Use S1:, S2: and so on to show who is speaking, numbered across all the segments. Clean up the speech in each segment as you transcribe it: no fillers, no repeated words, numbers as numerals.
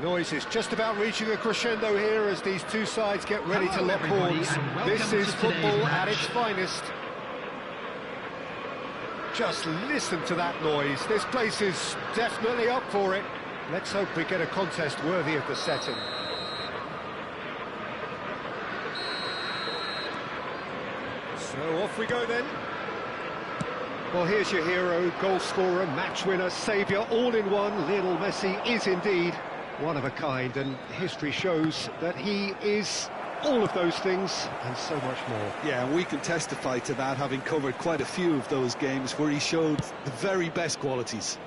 S1: noise is just about reaching a crescendo here as these two sides get ready to lock horns. This is football at its finest. Just listen to that noise. This place is definitely up for it. Let's hope we get a contest worthy of the setting. So off we go then. Well, here's your hero, goal scorer, match winner, saviour, all in one. Lionel Messi is indeed one of a kind, and history shows that he is all of those things and so much more.
S2: Yeah, and we can testify to that, having covered quite a few of those games where he showed the very best qualities.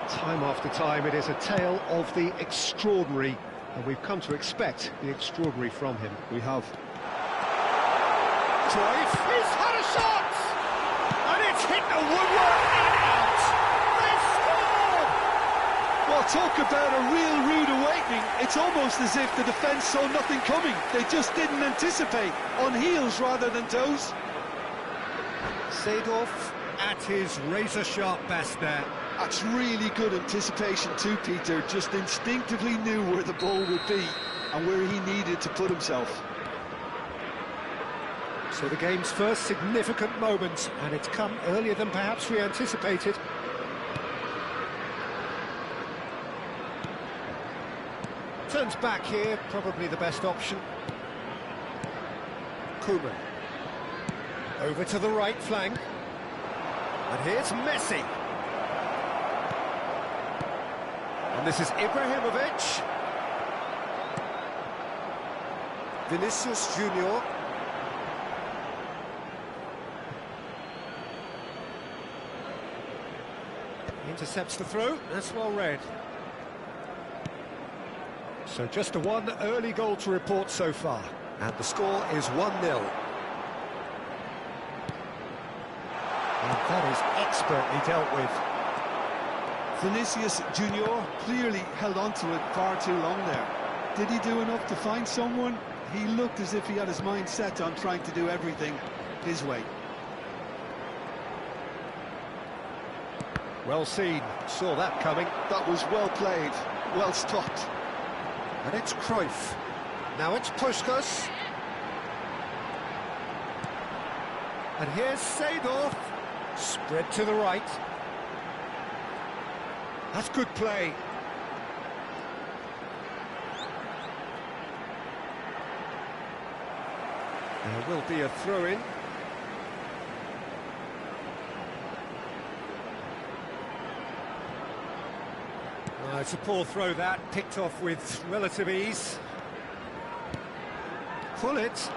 S1: Time after time, it is a tale of the extraordinary, and we've come to expect the extraordinary from him.
S2: We have.
S1: Cruyff, he's had a shot! And it's hit the woodwork and out! They've scored!
S2: Well, talk about a real rude awakening. It's almost as if the defence saw nothing coming. They just didn't anticipate, on heels rather than toes.
S1: Seedorf at his razor-sharp best there.
S2: That's really good anticipation too, Peter. Just instinctively knew where the ball would be and where he needed to put himself.
S1: So the game's first significant moment, and it's come earlier than perhaps we anticipated. Turns back here, probably the best option. Koeman. Over to the right flank. And here's Messi. And this is Ibrahimovic. Vinicius Junior. Intercepts the throw, that's well read. So just a one early goal to report so far. And the score is 1-0. And that is expertly dealt with.
S2: Vinicius Junior clearly held on to it far too long there. Did he do enough to find someone? He looked as if he had his mind set on trying to do everything his way.
S1: Well seen, saw that coming.
S2: That was well played, well stopped.
S1: And it's Cruyff. Now it's Puskas. And here's Seedorf. Spread to the right. That's good play. There will be a throw-in. It's a poor throw that, picked off with relative ease. Pull it.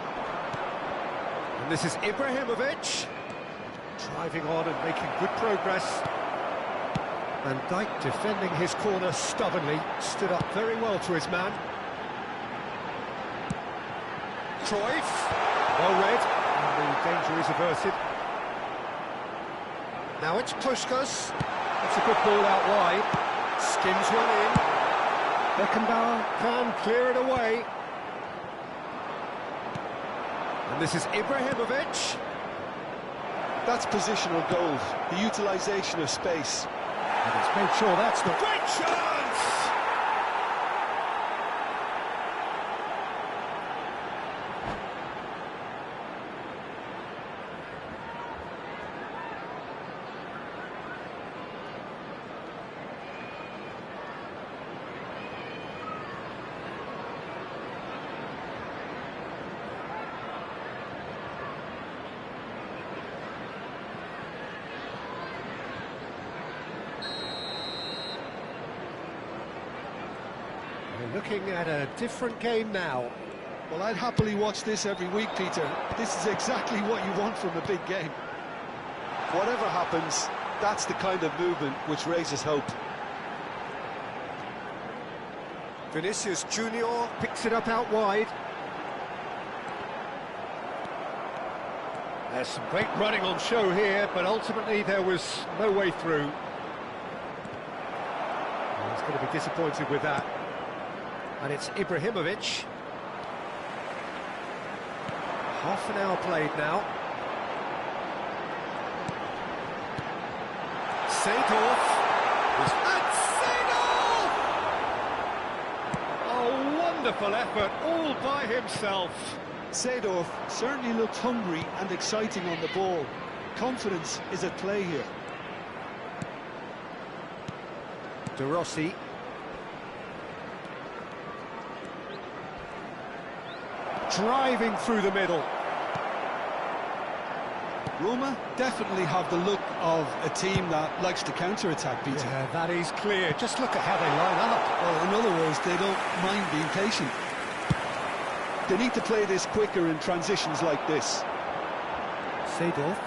S1: And this is Ibrahimovic. Driving on and making good progress. Van Dijk defending his corner stubbornly, stood up very well to his man. Cruyff, well read, and the danger is averted. Now it's Puskas. That's a good ball out wide. Skims one in. Beckenbauer can clear it away. And this is Ibrahimovic.
S2: That's positional gold, the utilisation of space.
S1: And he's made sure that's the great chance! Looking at a different game now.
S2: Well, I'd happily watch this every week, Peter. This is exactly what you want from a big game. Whatever happens, that's the kind of movement which raises hope.
S1: Vinicius Junior picks it up out wide. There's some great running on show here, but ultimately there was no way through. He's going to be disappointed with that. And it's Ibrahimovic. Half an hour played now. Seedorf. And Seedorf! wonderful effort, all by himself.
S2: Seedorf certainly looked hungry and exciting on the ball. Confidence is at play here.
S1: De Rossi. Driving through the middle.
S2: Roma definitely have the look of a team that likes to counter-attack, Peter.
S1: Yeah, that is clear. Just look at how they line up.
S2: Well, in other words, they don't mind being patient. They need to play this quicker in transitions like this.
S1: Seedorf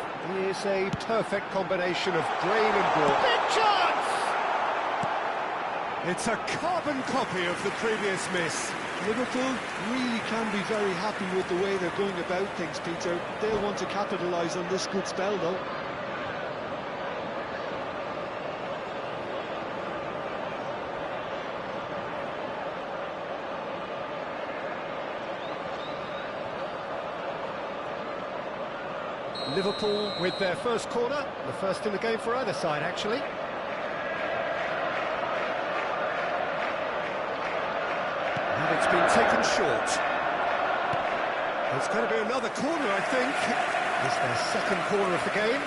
S1: is a perfect combination of brain and ball. Big chance! It's a carbon copy of the previous miss.
S2: Liverpool really can be very happy with the way they're going about things, Peter. They'll want to capitalise on this good spell, though.
S1: Liverpool with their first corner, the first in the game for either side, actually. And it's been taken short. It's going to be another corner, I think. It's their second corner of the game.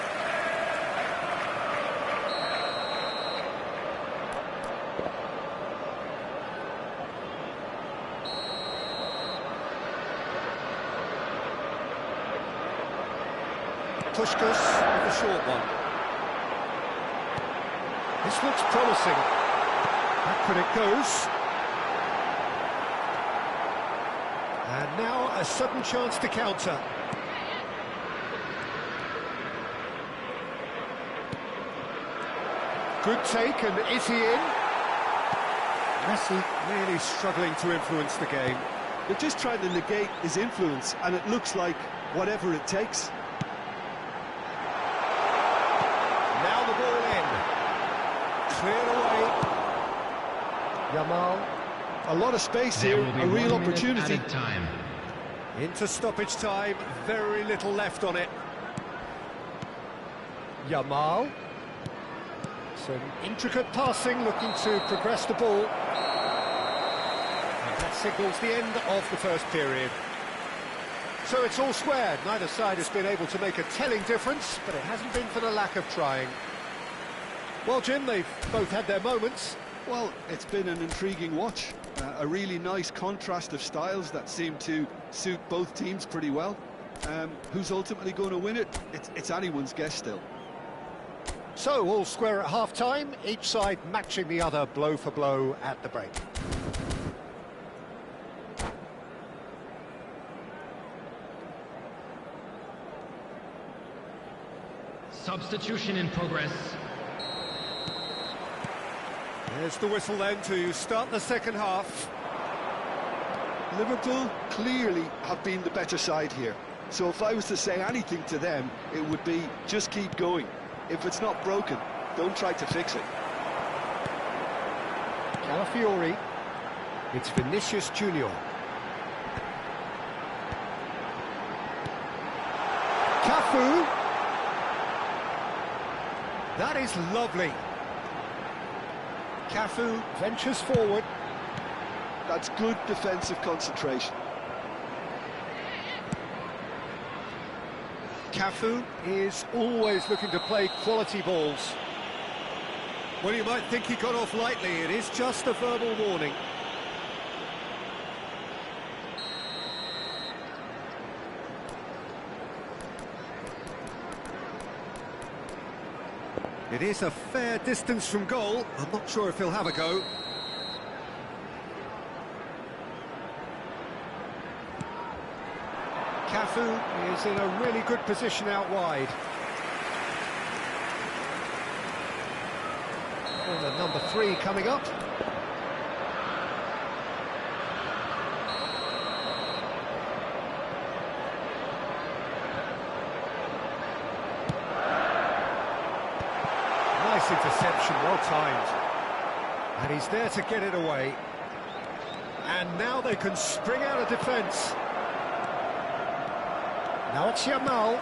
S1: Puskás with the short one. This looks promising. Backward it goes. And now a sudden chance to counter. Good take, and is he in? Messi really struggling to influence the game.
S2: They're just trying to negate his influence, and it looks like whatever it takes.
S1: Now the ball in. Cleared away. Yamal.
S2: A lot of space here, a real opportunity.
S3: Time.
S1: Into stoppage time, very little left on it. Yamal. Some intricate passing, looking to progress the ball. And that signals the end of the first period. So it's all squared. Neither side has been able to make a telling difference, but it hasn't been for the lack of trying. Well, Jim, they've both had their moments.
S2: Well, it's been an intriguing watch. A really nice contrast of styles that seem to suit both teams pretty well. Who's ultimately going to win it? It's anyone's guess still.
S1: So, all square at half-time, each side matching the other blow for blow at the break.
S3: Substitution in progress.
S1: There's the whistle then to start the second half.
S2: Liverpool clearly have been the better side here. So if I was to say anything to them, it would be just keep going. If it's not broken, don't try to fix it.
S1: Calafiori. It's Vinicius Junior. Cafu. That is lovely. Cafu ventures forward.
S2: That's good defensive concentration.
S1: Cafu is always looking to play quality balls. Well, you might think he got off lightly. It is just a verbal warning. It is a fair distance from goal. I'm not sure if he'll have a go. Cafu is in a really good position out wide. And the number 3 coming up. Nice interception, well timed. And he's there to get it away. And now they can spring out of defence. Now it's Yamal.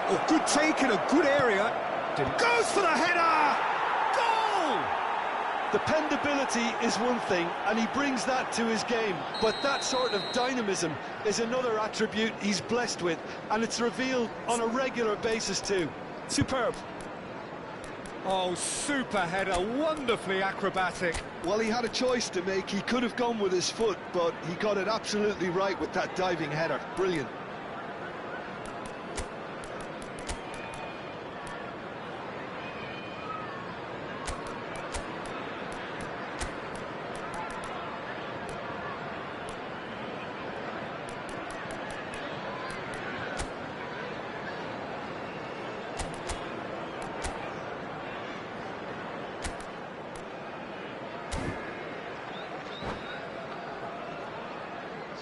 S1: Oh, good take in a good area. Goes for the header! Goal!
S2: Dependability is one thing, and he brings that to his game, but that sort of dynamism is another attribute he's blessed with, and it's revealed on a regular basis too. Superb.
S1: Oh, super header, wonderfully acrobatic.
S2: Well, he had a choice to make. He could have gone with his foot, but he got it absolutely right with that diving header. Brilliant.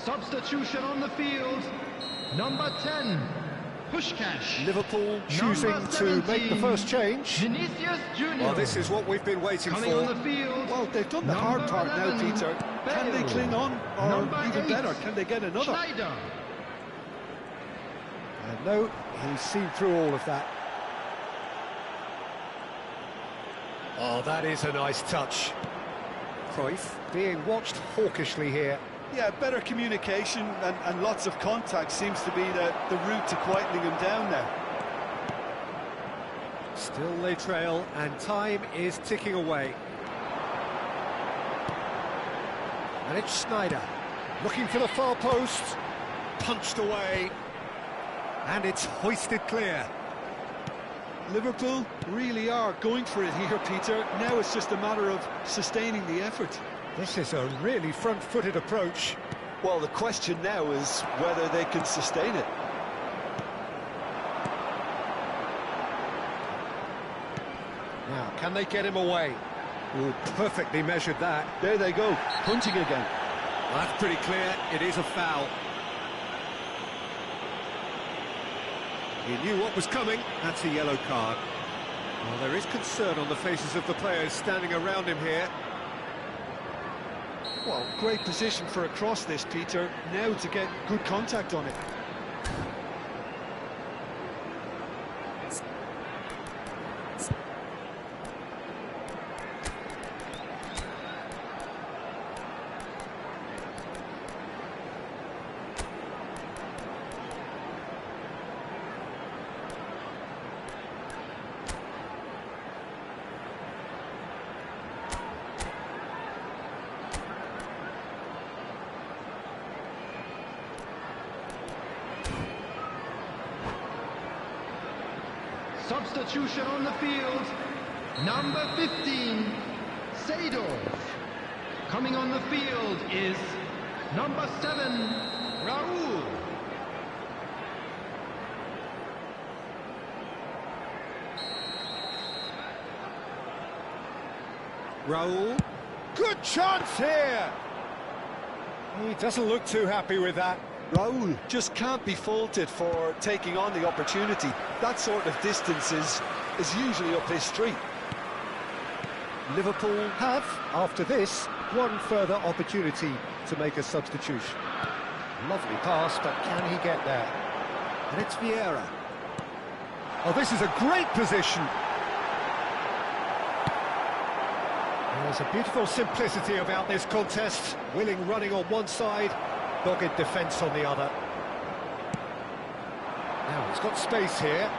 S3: Substitution on the field. Number 10, Pushkash.
S1: Liverpool choosing to make the first change.
S3: Vinicius Junior.
S1: Well, this is what we've been waiting
S3: Coming
S1: for.
S3: on the field.
S2: Well, they've done the hard part now,
S3: 11,
S2: Peter. Can they
S3: Bale.
S2: cling on? Or
S3: Number
S2: even
S3: 8,
S2: better, can they get another?
S3: Schneider.
S1: And no, he's seen through all of that. Oh, that is a nice touch. Cruyff being watched hawkishly here.
S2: Yeah, better communication and lots of contact seems to be the route to quietening him down now.
S1: Still they trail, and time is ticking away. And it's Schneider, looking for the far post, punched away, and it's hoisted clear.
S2: Liverpool really are going for it here, Peter. Now it's just a matter of sustaining the effort.
S1: This is a really front-footed approach.
S2: Well, the question now is whether they can sustain it.
S1: Now, can they get him away? Oh, perfectly measured that.
S2: There they go, punting again.
S1: Well, that's pretty clear, it is a foul. He knew what was coming, that's a yellow card. Well, there is concern on the faces of the players standing around him here.
S2: Well, great position for a cross this, Peter. Now to get good contact on it.
S3: Substitution on the field. Number 15, Seedorf. Coming on the field is number 7, Raul.
S1: Raul, good chance here! He doesn't look too happy with that.
S2: Raul just can't be faulted for taking on the opportunity. That sort of distance is usually up his street.
S1: Liverpool have, after this, one further opportunity to make a substitution. Lovely pass, but can he get there? And it's Vieira. Oh, this is a great position. There's a beautiful simplicity about this contest. Willing running on one side, dogged defence on the other. Now he's got space here.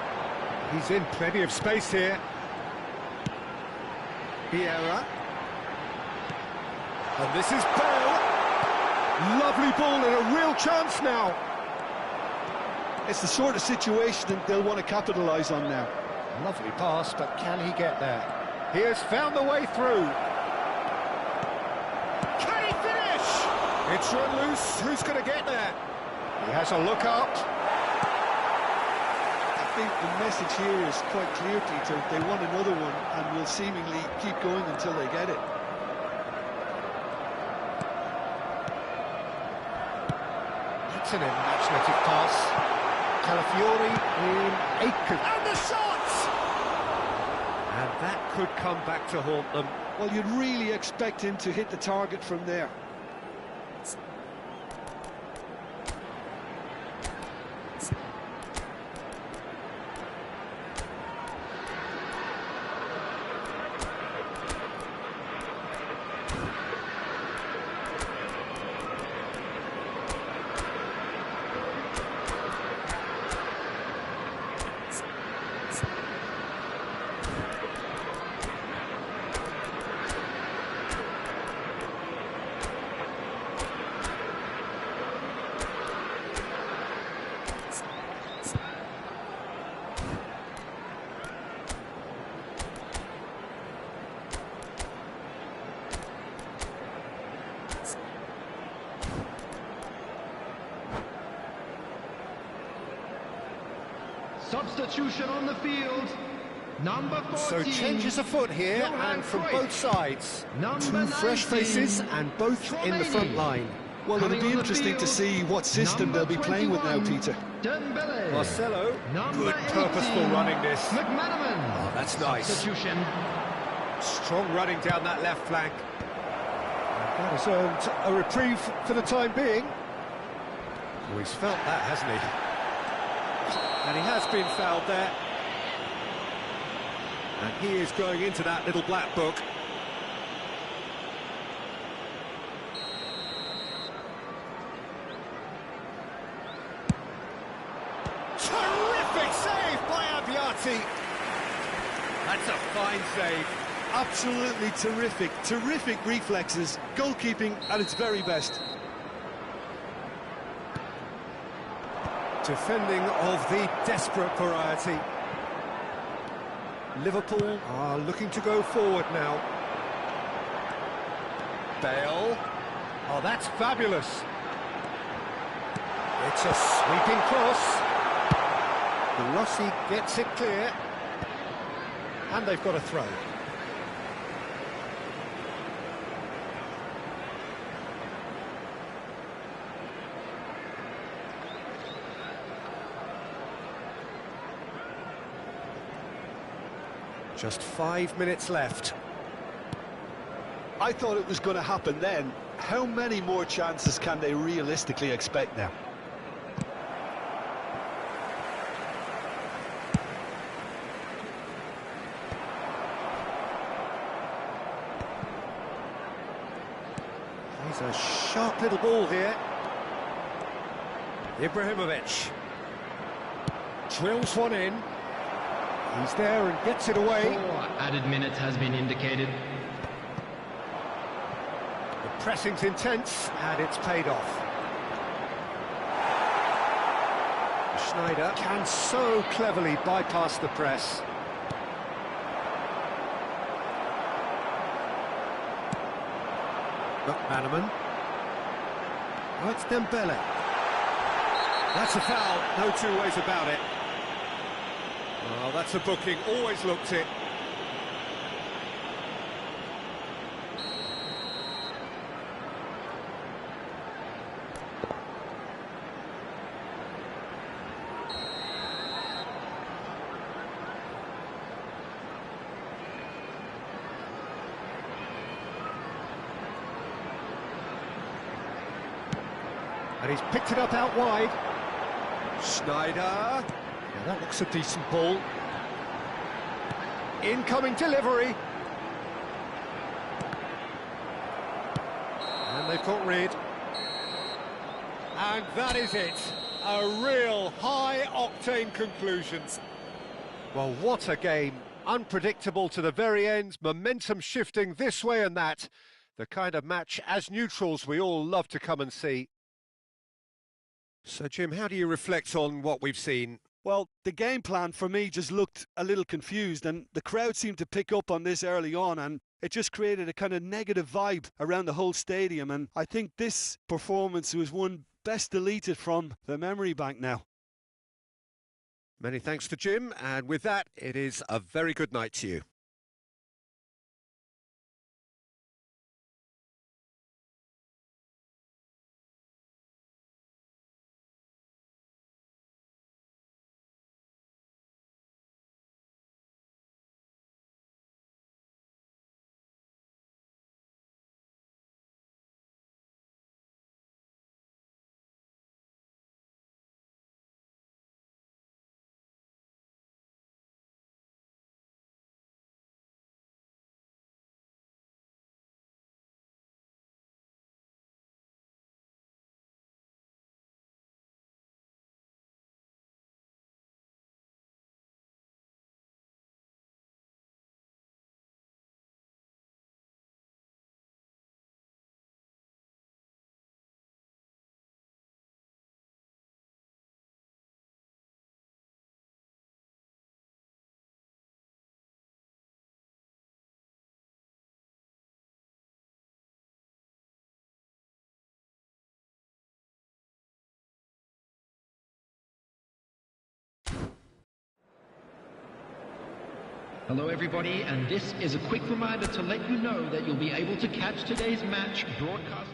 S1: He's in plenty of space here. Vieira. And this is Bale. Lovely ball and a real chance now.
S2: It's the sort of situation that they'll want to capitalise on now.
S1: Lovely pass, but can he get there? He has found the way through. Can he finish? It's run loose. Who's going to get there? He has a look up.
S2: I think the message here is quite clear, Peter. They want another one and will seemingly keep going until they get it.
S1: That's an imaginative pass. Calafiori in Aiken. And the shot! And that could come back to haunt them.
S2: Well, you'd really expect him to hit the target from there.
S3: Substitution on the field. Number 14.
S1: So changes afoot here, and from both sides. Two fresh faces, and both in the front line.
S2: Well, it'll be interesting to see what system they'll be playing with now, Peter.
S3: Dembele.
S1: Marcelo,
S3: Number
S1: good purposeful
S3: 18,
S1: running this.
S3: McManaman.
S1: Oh, that's nice.
S3: Substitution.
S1: Strong running down that left flank. And that has earned a reprieve for the time being. Oh, he's felt that, hasn't he? And he has been fouled there. And he is going into that little black book. Terrific save by Abbiati. That's a fine save.
S2: Absolutely terrific. Terrific reflexes. Goalkeeping at its very best.
S1: Defending of the desperate variety. Liverpool are looking to go forward now. Bale. Oh, that's fabulous. It's a sweeping cross. Rossi gets it clear. And they've got a throw. Just 5 minutes left.
S2: I thought it was going to happen then. How many more chances can they realistically expect now?
S1: He's a sharp little ball here. Ibrahimovic drills one in. He's there and gets it away.
S3: 4 added minutes has been indicated.
S1: The pressing's intense, and it's paid off. Schneider can so cleverly bypass the press. McManaman. Oh, it's Dembele. That's a foul, no two ways about it. Oh, that's a booking, always looked it. And he's picked it up out wide. Schneider. Yeah, that looks a decent ball. Incoming delivery. And they've got rid. And that is it. A real high-octane conclusion. Well, what a game. Unpredictable to the very end. Momentum shifting this way and that. The kind of match, as neutrals, we all love to come and see. So, Jim, how do you reflect on what we've seen?
S2: Well, the game plan for me just looked a little confused, and the crowd seemed to pick up on this early on, and it just created a kind of negative vibe around the whole stadium, and I think this performance was one best deleted from the memory bank now.
S1: Many thanks to Jim, and with that, it is a very good night to you.
S3: Hello everybody, and this is a quick reminder to let you know that you'll be able to catch today's match broadcast.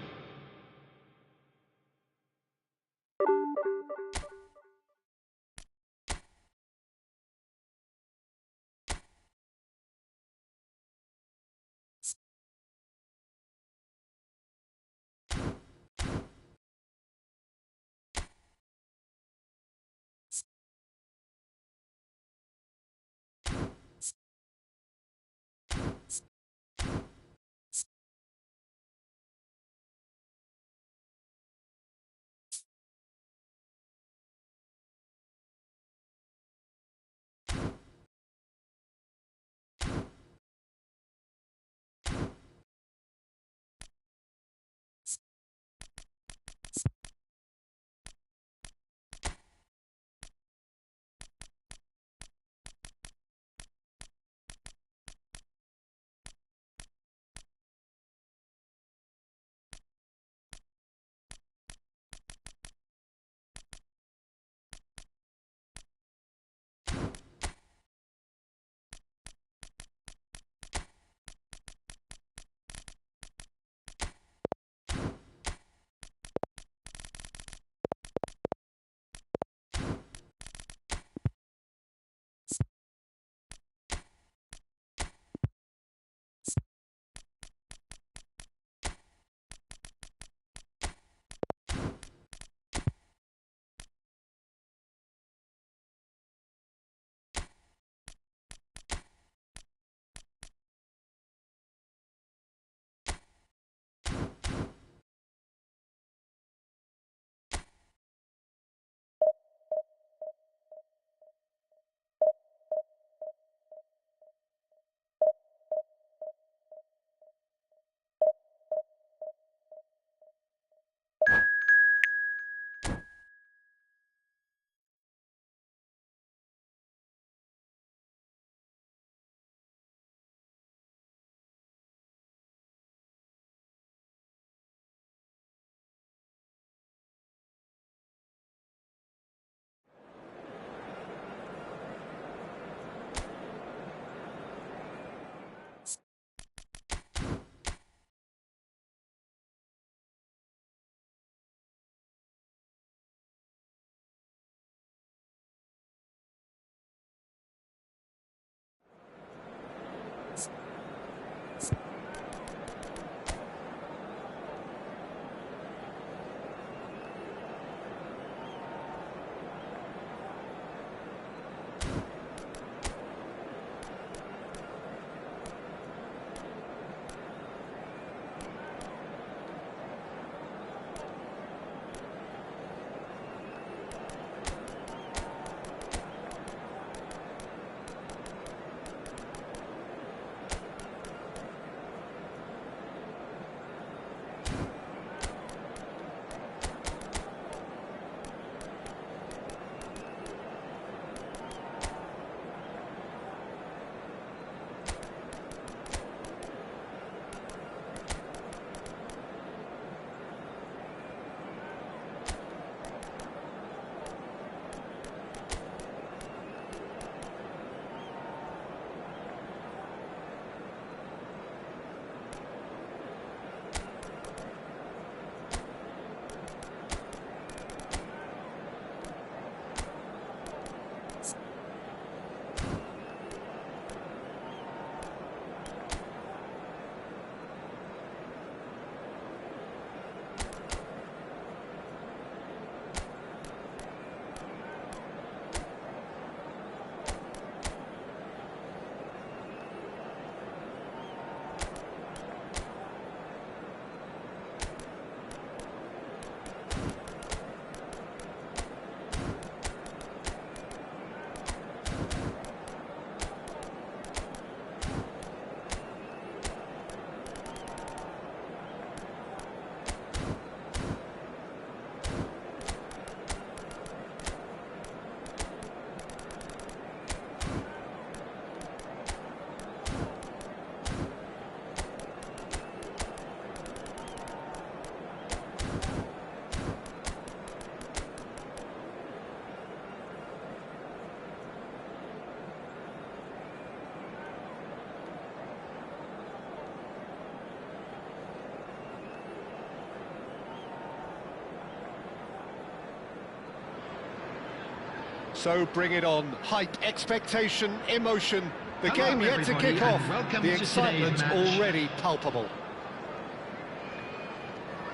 S1: So bring it on. Hype, expectation, emotion. The
S3: Hello,
S1: game yet to
S3: everybody,
S1: kick
S3: and
S1: off.
S3: welcome
S1: The
S3: to today's
S1: excitement's
S3: match.
S1: already palpable.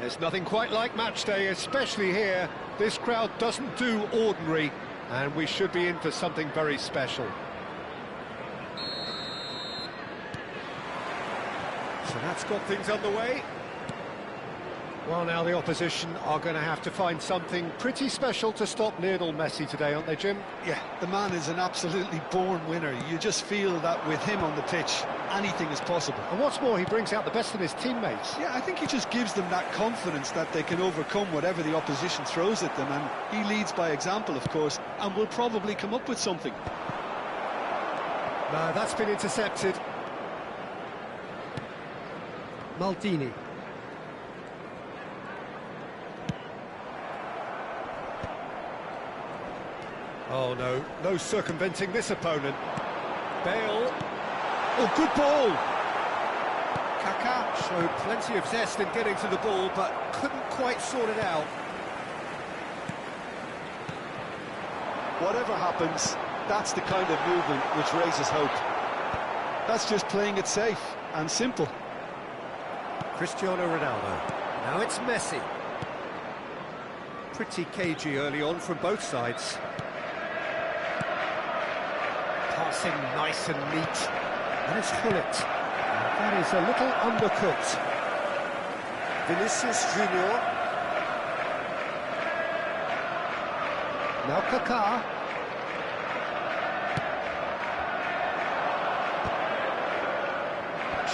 S1: There's nothing quite like match day, especially here. This crowd doesn't do ordinary, and we should be in for something very special. So that's got things underway. Well, now the opposition are going to have to find something pretty special to stop Lionel Messi today, aren't they, Jim?
S2: Yeah, the man is an absolutely born winner. You just feel that with him on the pitch, anything is possible.
S1: And what's more, he brings out the best in his teammates.
S2: Yeah, I think he just gives them that confidence that they can overcome whatever the opposition throws at them, and he leads by example, of course, and will probably come up with something.
S1: No, that's been intercepted. Maldini. Oh no, no circumventing this opponent. Bale. Oh, good ball. Kaká showed plenty of zest in getting to the ball, but couldn't quite sort it out.
S2: Whatever happens, that's the kind of movement which raises hope. That's just playing it safe and simple.
S1: Cristiano Ronaldo. Now it's Messi. Pretty cagey early on from both sides. Passing nice and neat. And it's Hullet. That is a little undercooked. Vinicius Junior. Now Kaká.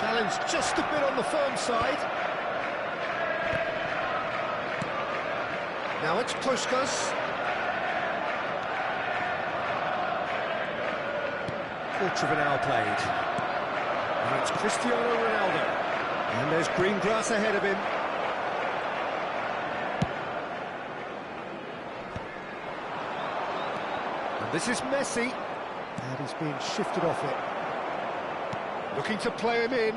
S1: Challenge just a bit on the firm side. Now it's Puskas. Quarter of an hour played. Now it's Cristiano Ronaldo. And there's green grass ahead of him. And this is Messi. And he's being shifted off it. Looking to play him in.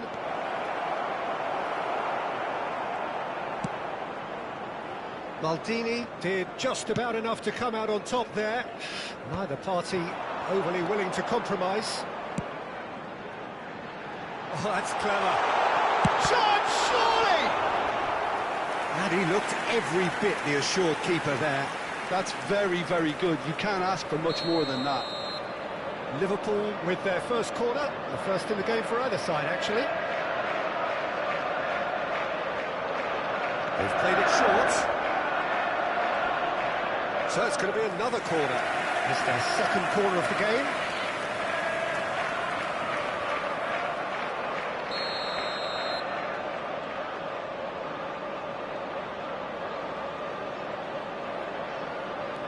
S1: Maldini did just about enough to come out on top there. Neither party overly willing to compromise. Oh, that's clever. Chance, surely! And he looked every bit the assured keeper there.
S2: That's very, very good. You can't ask for much more than that.
S1: Liverpool with their first corner, the first in the game for either side, actually. They've played it short. So it's going to be another corner. It's their second corner of the game.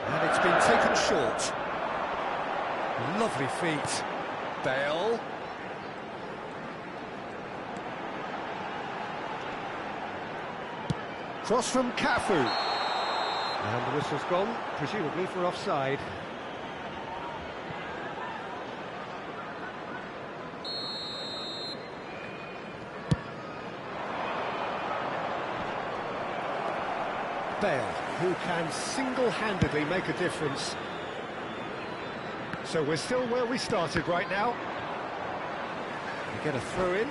S1: And it's been taken short. Lovely feet. Bale. Cross from Cafu. And the whistle's gone, presumably for offside. Bale, who can single-handedly make a difference. So we're still where we started right now. We get a throw in.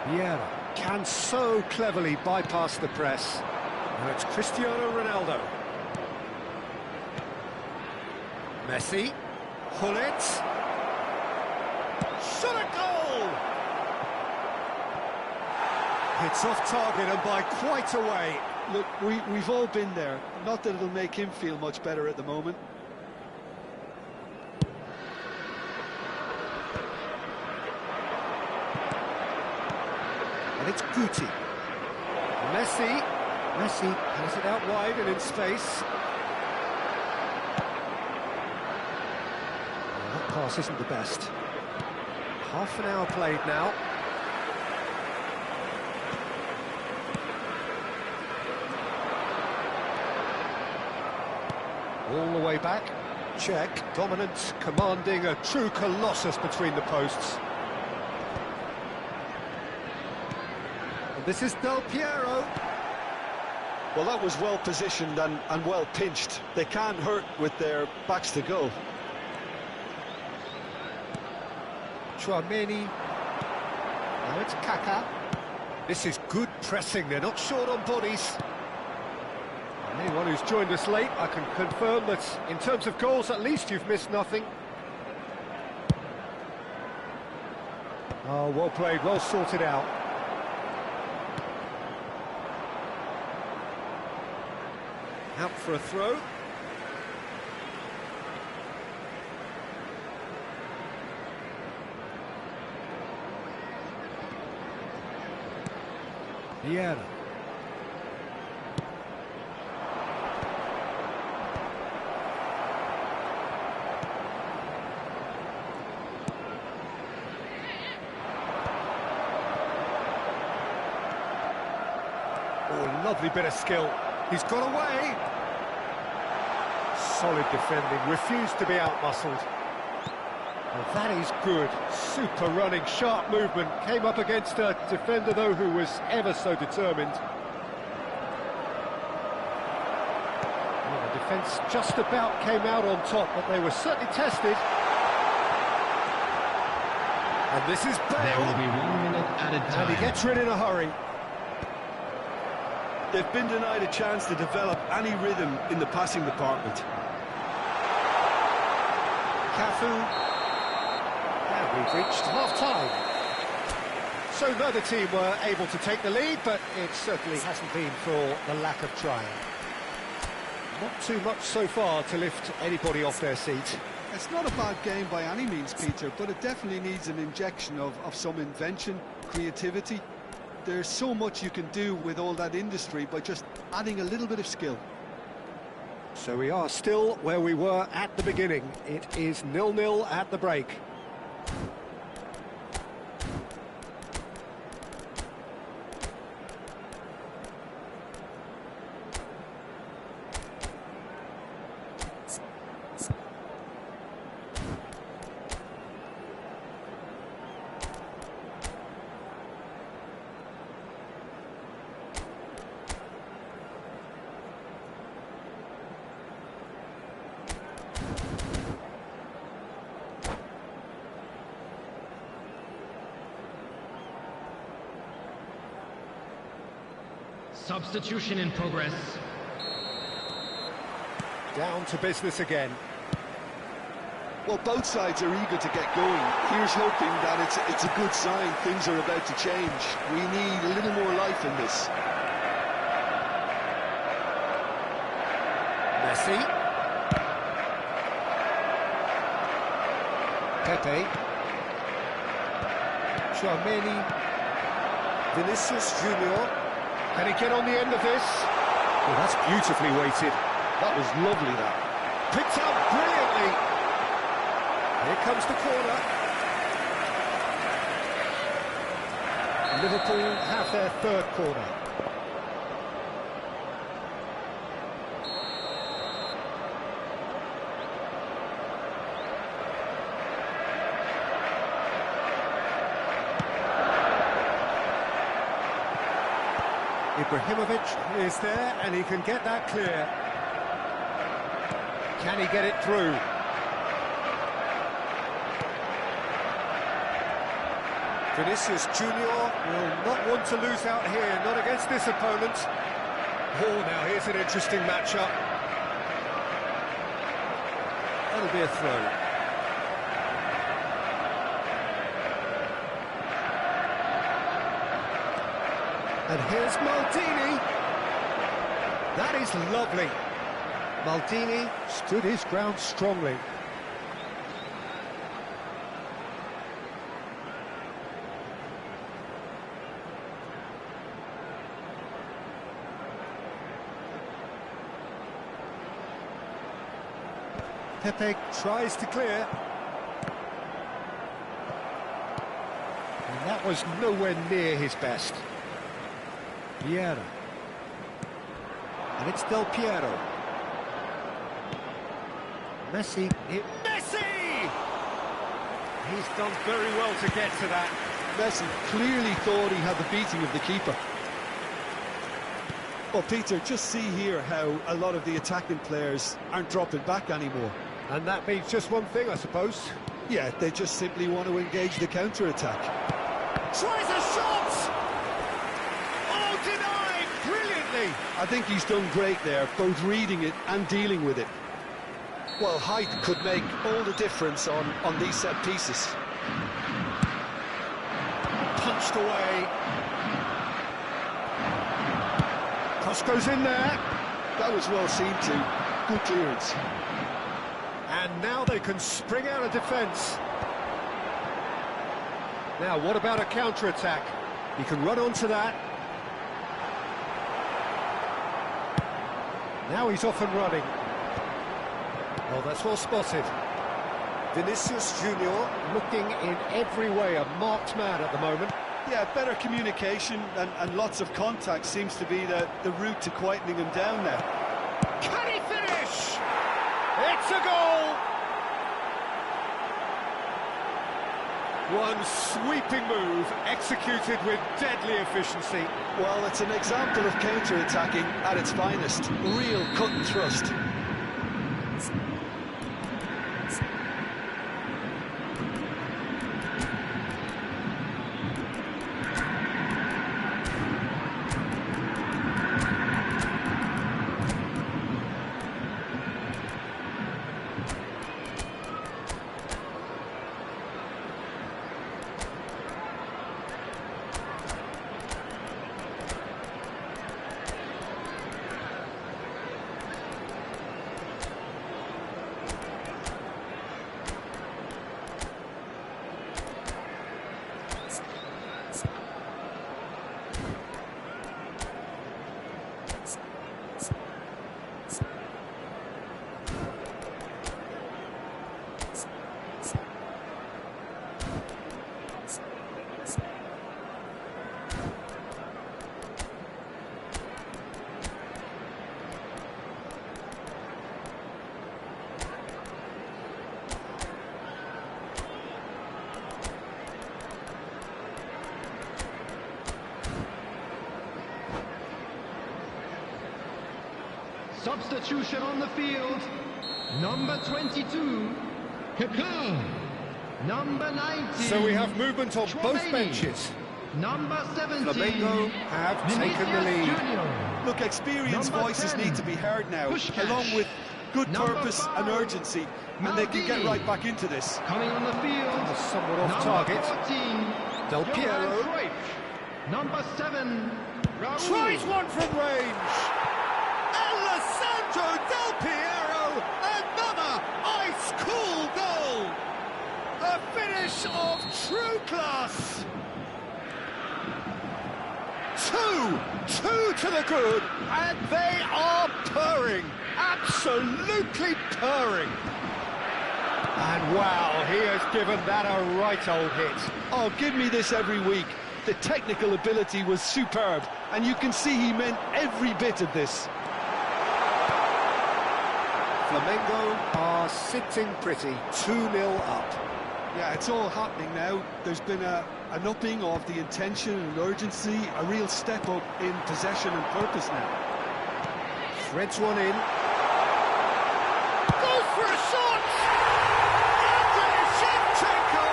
S1: Vieira can so cleverly bypass the press. Now it's Cristiano Ronaldo. Messi. Hullet. Shot a goal! It's off target and by quite a way.
S2: Look, we've all been there. Not that it'll make him feel much better at the moment.
S1: And it's Guti. Messi. Messi has it out wide and in space. Well, that pass isn't the best. Half an hour played now. All the way back. Check, dominant, commanding, a true colossus between the posts. And this is Del Piero.
S2: Well, that was well positioned and well pinched. They can't hurt with their backs to goal.
S1: Chouameni. Now it's Kaka. This is good pressing, they're not short on bodies. Anyone who's joined us late, I can confirm that in terms of goals, at least you've missed nothing. Oh, well played, well sorted out. Out for a throw. Vieira. Oh, lovely bit of skill. He's got away. Solid defending, refused to be out-muscled. Well, that is good. Super running, sharp movement. Came up against a defender, though, who was ever so determined. Well, the defence just about came out on top, but they were certainly tested. And this is Bale.
S3: There will be 1 minute added time.
S1: And he gets rid in a hurry.
S2: They've been denied a chance to develop any rhythm in the passing department.
S1: Cafu. And we've reached half-time. So neither team were able to take the lead, but it certainly hasn't been for the lack of trying. Not too much so far to lift anybody off their seat.
S4: It's not a bad game by any means, Peter, but it definitely needs an injection of some invention, creativity. There's so much you can do with all that industry by just adding a little bit of skill.
S1: So we are still where we were at the beginning. It is 0-0 at the break.
S3: Substitution in progress.
S1: Down to business again.
S2: Well, both sides are eager to get going. Here's hoping that it's a good sign. Things are about to change. We need a little more life in this.
S1: Messi. Pepe. Chouameni. Vinicius Junior. Can he get on the end of this? Well, that's beautifully weighted.
S2: That was lovely, that.
S1: Picked up brilliantly. Here comes the corner. Liverpool have their third corner. Ibrahimovic is there, and he can get that clear. Can he get it through? Vinicius Junior will not want to lose out here, not against this opponent. Oh, now here's an interesting matchup. That'll be a throw. And here's Maldini. That is lovely. Maldini stood his ground strongly. Pepe tries to clear. And that was nowhere near his best. Vieira. And it's Del Piero. Messi. Messi! He's done very well to get to that.
S4: Messi clearly thought he had the beating of the keeper. Well, Peter, just see here how a lot of the attacking players aren't dropping back anymore.
S1: And that means just one thing, I suppose.
S4: Yeah, they just simply want to engage the counter-attack.
S1: Tries a shot! Oh, denied brilliantly!
S4: I think he's done great there, both reading it and dealing with it. Well, height could make all the difference on these set pieces.
S1: Punched away. Cross goes in there.
S4: That was well seen too. Good clearance.
S1: And now they can spring out of defence. Now, what about a counter-attack? He can run onto that. Now he's off and running. Oh, that's well spotted. Vinicius Junior looking in every way a marked man at the moment.
S4: Yeah, better communication and lots of contact seems to be the route to quietening him down now.
S1: Can he finish? It's a goal! One sweeping move, executed with deadly efficiency.
S4: Well, it's an example of counter-attacking at its finest. Real cut and thrust.
S3: Substitution on the field. Number 22, Kaká. Number 19.
S1: So we have movement on both benches.
S3: Number 17.
S1: Flamengo have taken the lead.
S3: Junior.
S4: Look, experienced
S3: Number
S4: voices
S3: 10,
S4: need to be heard now,
S3: Puskás.
S4: along with good
S3: Number
S4: purpose
S3: 5,
S4: and urgency, and they can get
S3: Maldini.
S4: right back into this.
S3: Coming on the field.
S1: Somewhat off
S3: Number
S1: target.
S3: 14,
S1: Del Piero.
S3: Johan Cruyff. Number 7, Raúl.
S1: Tries one from range. Alessandro Del Piero, another ice-cool goal. A finish of true class. Two to the good, and they are purring, absolutely purring. And wow, he has given that a right old hit.
S4: Oh, give me this every week. The technical ability was superb, and you can see he meant every bit of this.
S1: Flamengo are sitting pretty, 2-0 up.
S4: Yeah, it's all happening now. There's been an upping of the intention and urgency, a real step up in possession and purpose now.
S1: Threads one in. Goes for a shot! Andrei Shevchenko,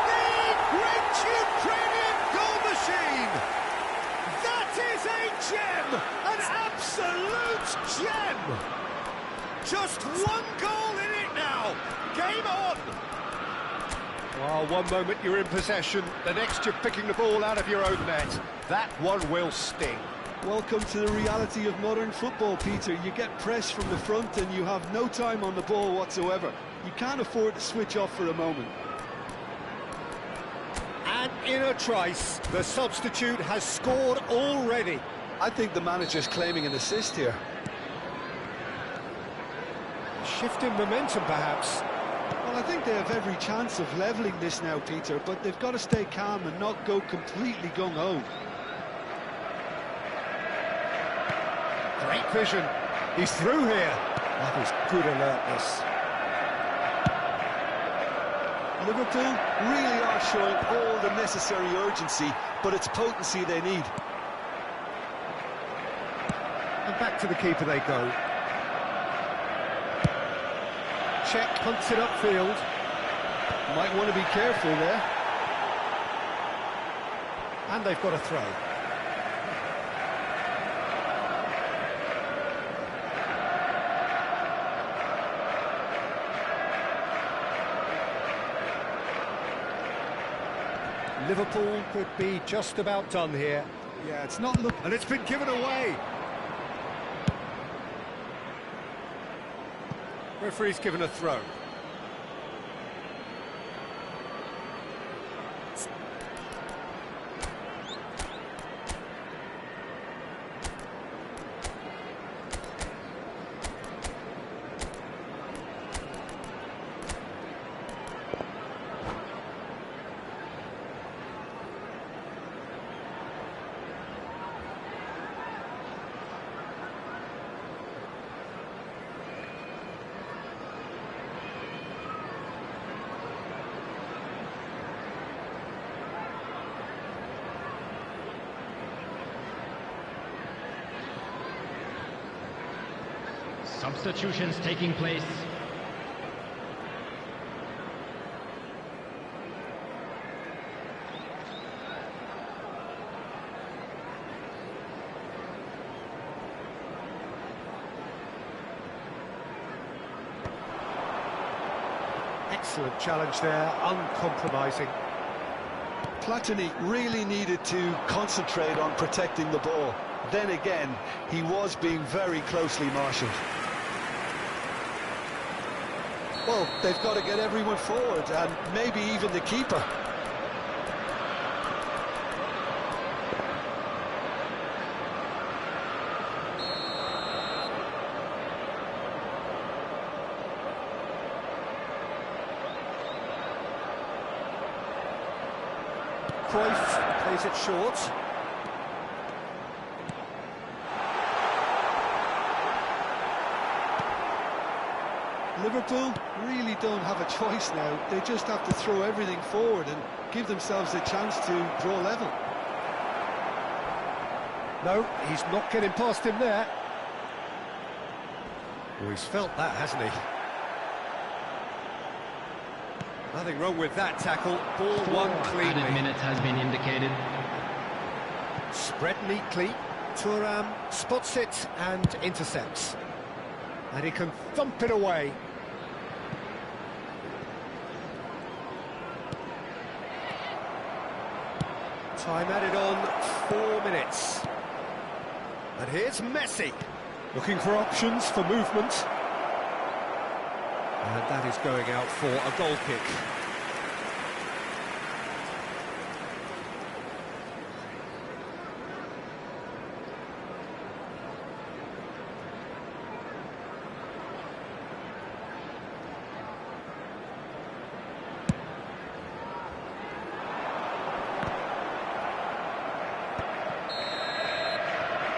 S1: the great Ukrainian goal machine! That is a gem! An absolute gem! Just one goal in it now! Game on! Well, one moment you're in possession, the next you're picking the ball out of your own net. That one will sting.
S4: Welcome to the reality of modern football, Peter. You get pressed from the front and you have no time on the ball whatsoever. You can't afford to switch off for a moment.
S1: And in a trice, the substitute has scored already.
S4: I think the manager's claiming an assist here.
S1: Shifting momentum, perhaps.
S4: Well, I think they have every chance of levelling this now, Peter, but they've got to stay calm and not go completely gung-ho.
S1: Great vision. He's through here. That is good alertness.
S4: Liverpool really are showing all the necessary urgency, but it's potency they need.
S1: And back to the keeper they go. Check, punts it upfield.
S4: Might want to be careful there.
S1: And they've got a throw. Liverpool could be just about done here.
S4: Yeah, it's not look.
S1: And it's been given away. Referee's given a throw.
S3: Substitutions taking place.
S1: Excellent challenge there, uncompromising.
S4: Platini really needed to concentrate on protecting the ball. Then again, he was being very closely marshalled. Well, they've got to get everyone forward, and maybe even the keeper.
S1: Cruyff plays it short.
S4: Liverpool really don't have a choice now. They just have to throw everything forward and give themselves a chance to draw level.
S1: No, he's not getting past him there. Well, he's felt that, hasn't he? Nothing wrong with that tackle. Ball won cleanly.
S3: Added minutes has been indicated.
S1: Spread neatly. Thuram spots it and intercepts. And he can thump it away. Time added on, 4 minutes. And here's Messi, looking for options for movement. And that is going out for a goal kick.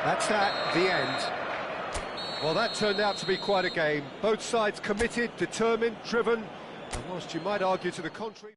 S1: That's at the end. Well, that turned out to be quite a game. Both sides committed, determined, driven, and whilst you might argue to the contrary...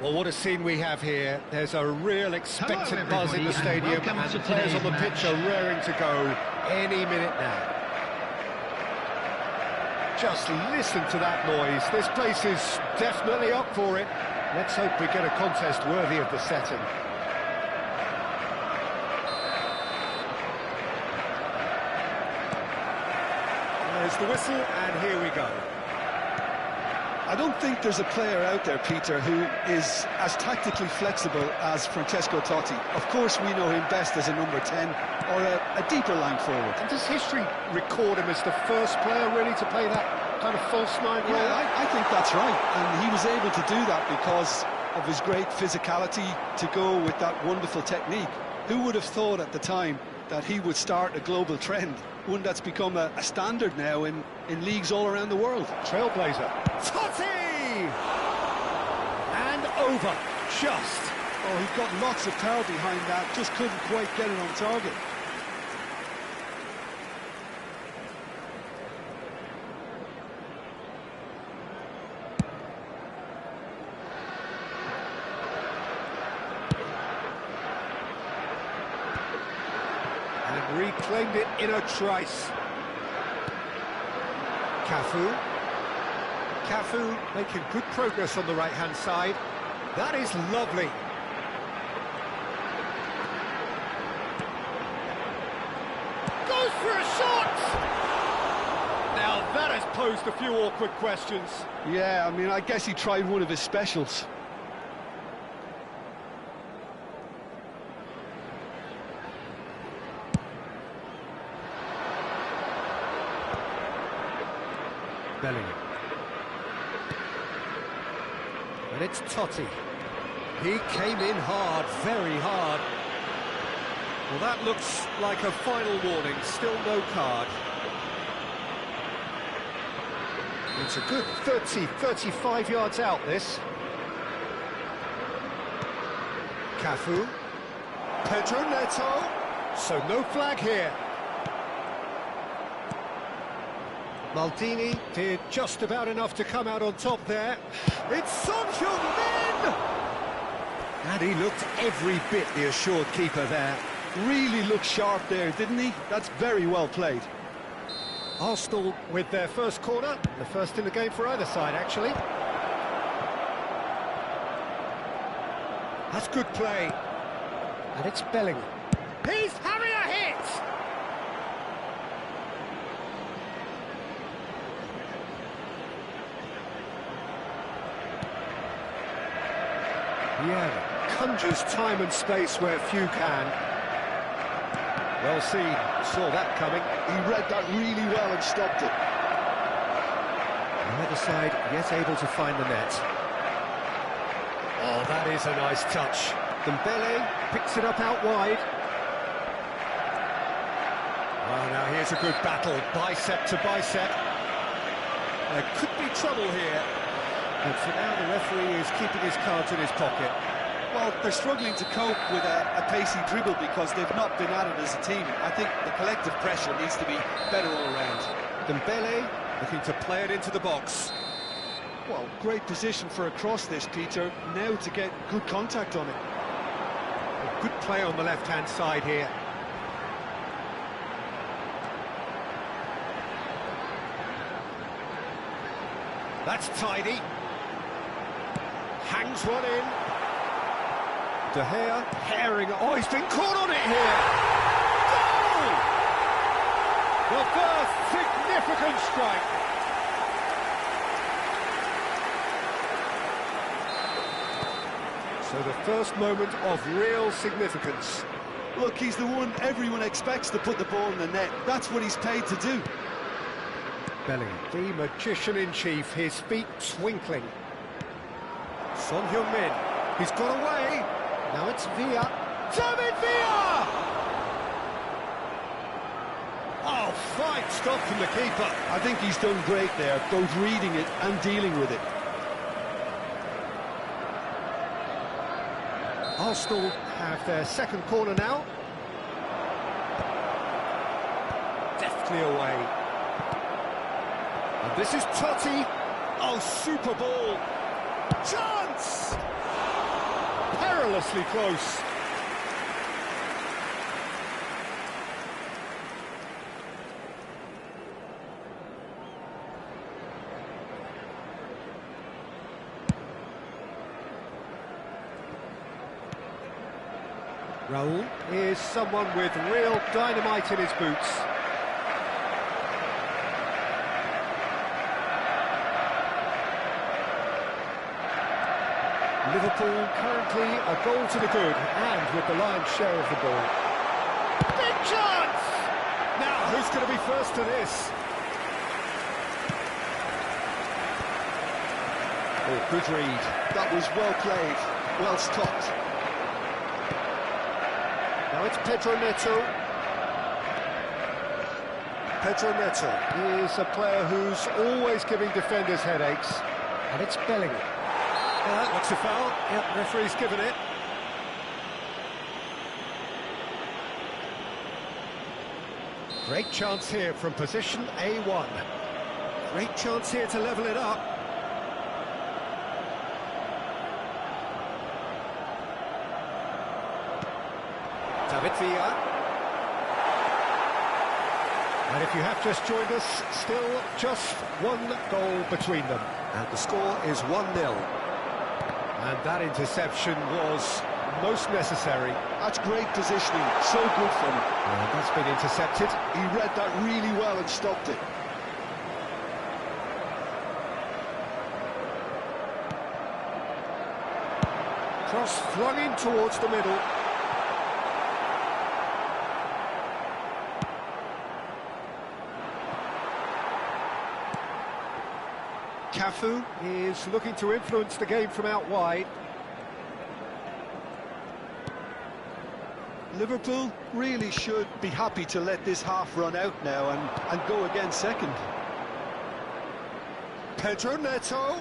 S1: Well, what a scene we have here. There's a real expectant buzz in the
S3: everybody, and
S1: stadium,
S3: welcome
S1: and
S3: to
S1: players on the
S3: today's
S1: pitch are
S3: match.
S1: raring to go any minute now. Just listen to that noise. This place is definitely up for it. Let's hope we get a contest worthy of the setting. There's the whistle, and here we go.
S4: I don't think there's a player out there, Peter, who is as tactically flexible as Francesco Totti. Of course, we know him best as a number 10 or a deeper line forward.
S1: And does history record him as the first player really to play that kind of false nine role?
S4: Yeah, I think that's right. And he was able to do that because of his great physicality to go with that wonderful technique. Who would have thought at the time that he would start a global trend, one that's become a standard now in leagues all around the world?
S1: Trailblazer. Totti! And over. Just.
S4: Oh, he got lots of power behind that, just couldn't quite get it on target.
S1: And reclaimed it in a trice. Cafu. Cafu making good progress on the right-hand side. That is lovely. Goes for a shot! Now that has posed a few awkward questions.
S4: Yeah, I mean, I guess he tried one of his specials.
S1: Bellingham. And it's Totti. He came in hard, very hard. Well, that looks like a final warning, still no card. It's a good 30, 35 yards out, this. Cafu. Pedro Neto. So no flag here. Maldini did just about enough to come out on top there. It's Son Heung-min! And he looked every bit the assured keeper there.
S4: Really looked sharp there, didn't he? That's very well played.
S1: Arsenal with their first corner, the first in the game for either side, actually. That's good play. And it's Bellingham. He's having a hit! Yeah, conjures time and space where few can. Well seen, saw that coming.
S4: He read that really well and stopped it.
S1: Either side yet able to find the net. Oh, that is a nice touch. Dembele picks it up out wide. Oh, now here's a good battle, bicep to bicep. There could be trouble here. But for now, the referee is keeping his cards in his pocket.
S4: Well, they're struggling to cope with a pacey dribble because they've not been at it as a team. I think the collective pressure needs to be better all around.
S1: Dembele looking to play it into the box.
S4: Well, great position for a cross this, Peter. Now to get good contact on it.
S1: A good play on the left-hand side here. That's tidy. Hangs one in. De Gea, herring. Oh, he's been caught on it here. Goal! The first significant strike. So the first moment of real significance.
S4: Look, he's the one everyone expects to put the ball in the net. That's what he's paid to do.
S1: Bellingham, the magician-in-chief, his feet twinkling. Son Heung-min, he's got away. Now it's Villa. David Villa! Oh, fine stop from the keeper.
S4: I think he's done great there, both reading it and dealing with it.
S1: Arsenal have their second corner now. Deftly away. And this is Totti. Oh, super ball. Chance! perilously close. Raul is someone with real dynamite in his boots. Liverpool currently a goal to the good and with the lion's share of the ball. Big chance! Now, who's going to be first to this? Oh, good read.
S4: That was well played, well stopped.
S1: Now it's Pedro Neto. Pedro Neto is a player who's always giving defenders headaches. And it's Bellingham. Looks a foul. Yep, referee's given it. Great chance here from position A1. Great chance here to level it up. David Villa. And if you have just joined us, still just one goal between them. And the score is 1-0. And that interception was most necessary.
S4: That's great positioning, so good from him.
S1: And that's been intercepted.
S4: He read that really well and stopped it.
S1: Cross flung in towards the middle. Cafu is looking to influence the game from out wide.
S4: Liverpool really should be happy to let this half run out now and go again second.
S1: Pedro Neto.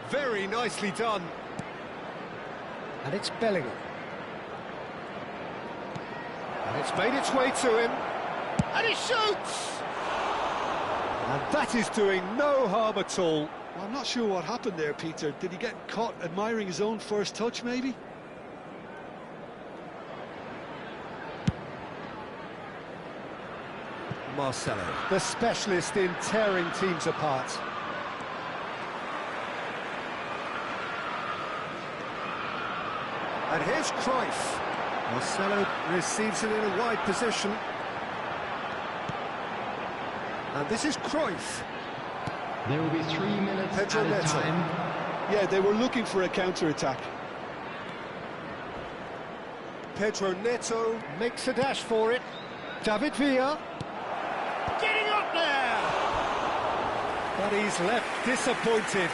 S1: Very nicely done. And it's Bellingham. And it's made its way to him. And he shoots! And that is doing no harm at all.
S4: Well, I'm not sure what happened there, Peter. Did he get caught admiring his own first touch, maybe?
S1: Marcelo, the specialist in tearing teams apart. And here's Cruyff. Marcelo receives it in a wide position. And this is Cruyff.
S3: There will be 3 minutes
S1: Pedro
S3: at a
S1: Neto.
S3: time.
S4: Yeah, they were looking for a counter-attack.
S1: Pedro Neto makes a dash for it. David Villa. Getting up there! But he's left disappointed.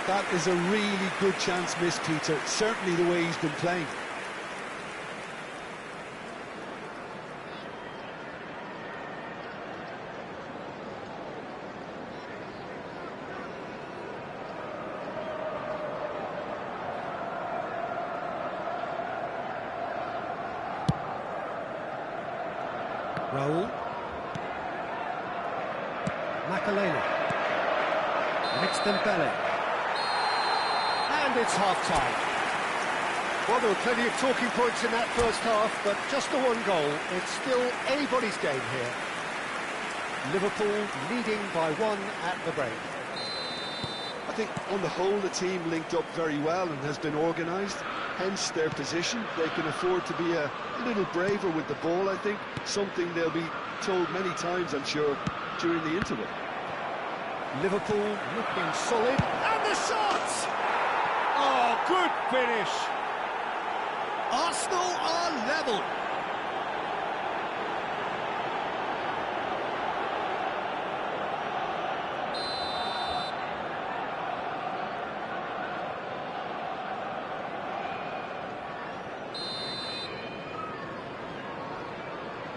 S4: That is a really good chance missed, Peter. Certainly the way he's been playing.
S1: Raul. Makalele. Next Dembele. And it's half-time. Well, there were plenty of talking points in that first half, but just the one goal. It's still anybody's game here. Liverpool leading by 1 at the break.
S4: I think on the whole the team linked up very well and has been organised, hence their position. They can afford to be a little braver with the ball, I think, something they'll be told many times, I'm sure, during the interval.
S1: Liverpool looking solid, and the shot! Oh, good finish! Arsenal are level.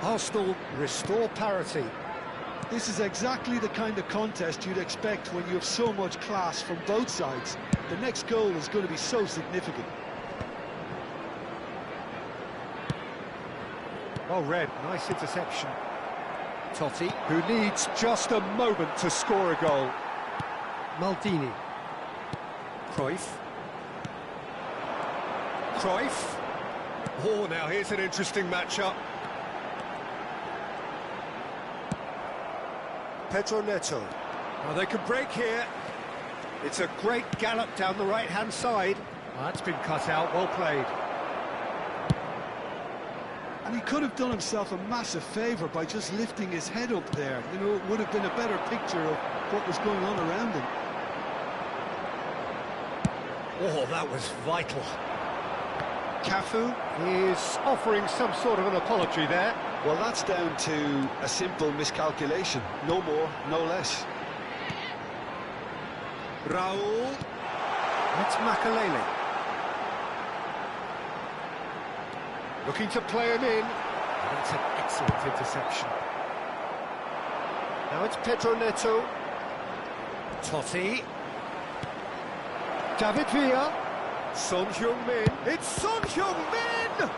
S1: Arsenal restore parity.
S4: This is exactly the kind of contest you'd expect when you have so much class from both sides. The next goal is going to be so significant.
S1: Well read, nice interception. Totti, who needs just a moment to score a goal. Maldini. Cruyff. Cruyff. Oh, now here's an interesting matchup. Pedro Neto. Well, they can break here. It's a great gallop down the right-hand side. Oh, that's been cut out, well played.
S4: And he could have done himself a massive favour by just lifting his head up there. You know, it would have been a better picture of what was going on around him.
S1: Oh, that was vital.
S2: Cafu.
S1: Is offering some sort of an apology there.
S2: Well, that's down to a simple miscalculation. No more, no less.
S1: Raul. It's Makalele. Looking to play him in. That's an excellent interception. Now it's Pedro Neto. Totti. David Villa. Son Heung-min. It's Son Heung-min! Oh,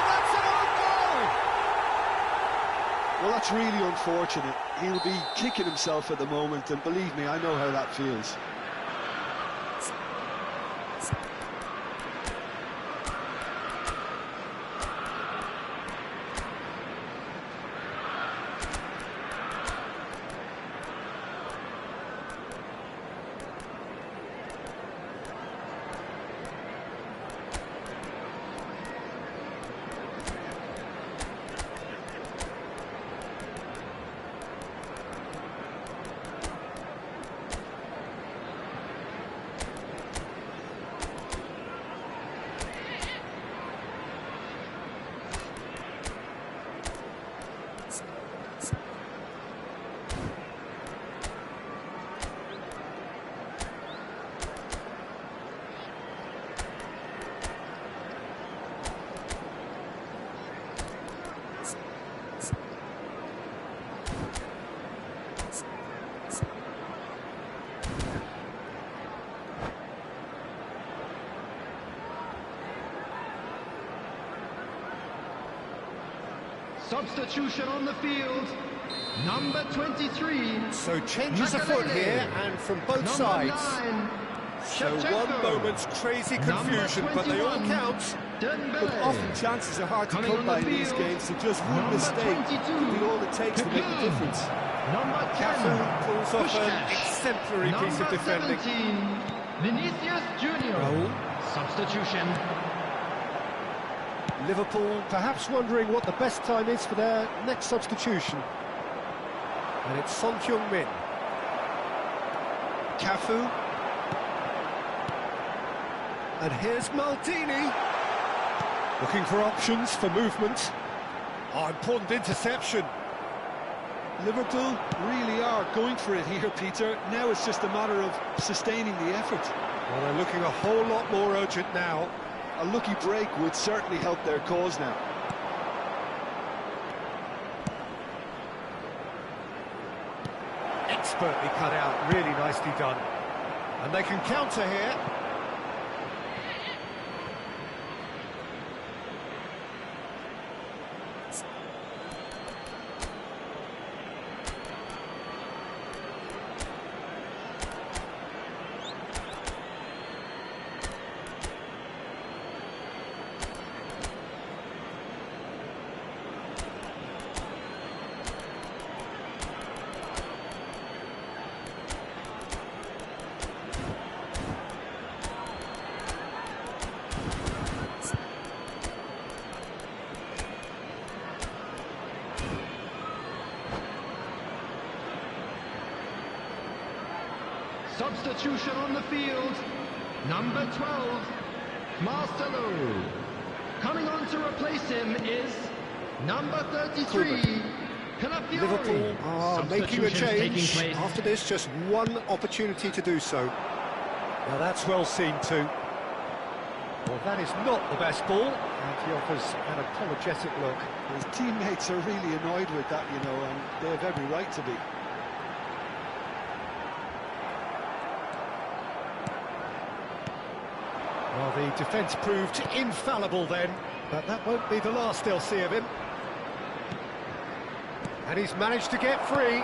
S1: that's an own goal!
S4: Well, that's really unfortunate. He'll be kicking himself at the moment, and believe me, I know how that feels.
S3: Substitution on the field, number 23.
S1: So changes afoot here, and from both sides.
S3: 9,
S1: So one moment's crazy confusion, but they all count.
S2: But often chances are hard to come by in these games, so just one mistake could be all it takes to make the difference.
S3: Number 10,
S1: Cafu pulls off an
S3: Puskás.
S1: exemplary piece of defending.
S3: 17, Vinicius Junior.
S1: Raul.
S3: Substitution.
S1: Liverpool perhaps wondering what the best time is for their next substitution. And it's Son Heung-min. Cafu. And here's Maldini. Looking for options for movement. Oh, important interception.
S4: Liverpool really are going for it here, Peter. Now it's just a matter of sustaining the effort.
S1: Well, they're looking a whole lot more urgent now.
S4: A lucky break would certainly help their cause now.
S1: Expertly cut out, really nicely done. And they can counter here.
S3: Substitution on the field, number 12, Marcelo. Coming on to replace him is number 33, Calafiori.
S1: Liverpool are making a change.
S3: Taking place.
S1: After this, just one opportunity to do so. Now that's well seen too. Well, that is not the best ball, and he offers an apologetic look.
S4: His teammates are really annoyed with that, you know, and they have every right to be.
S1: Well, the defence proved infallible then, but that won't be the last they'll see of him. And he's managed to get free.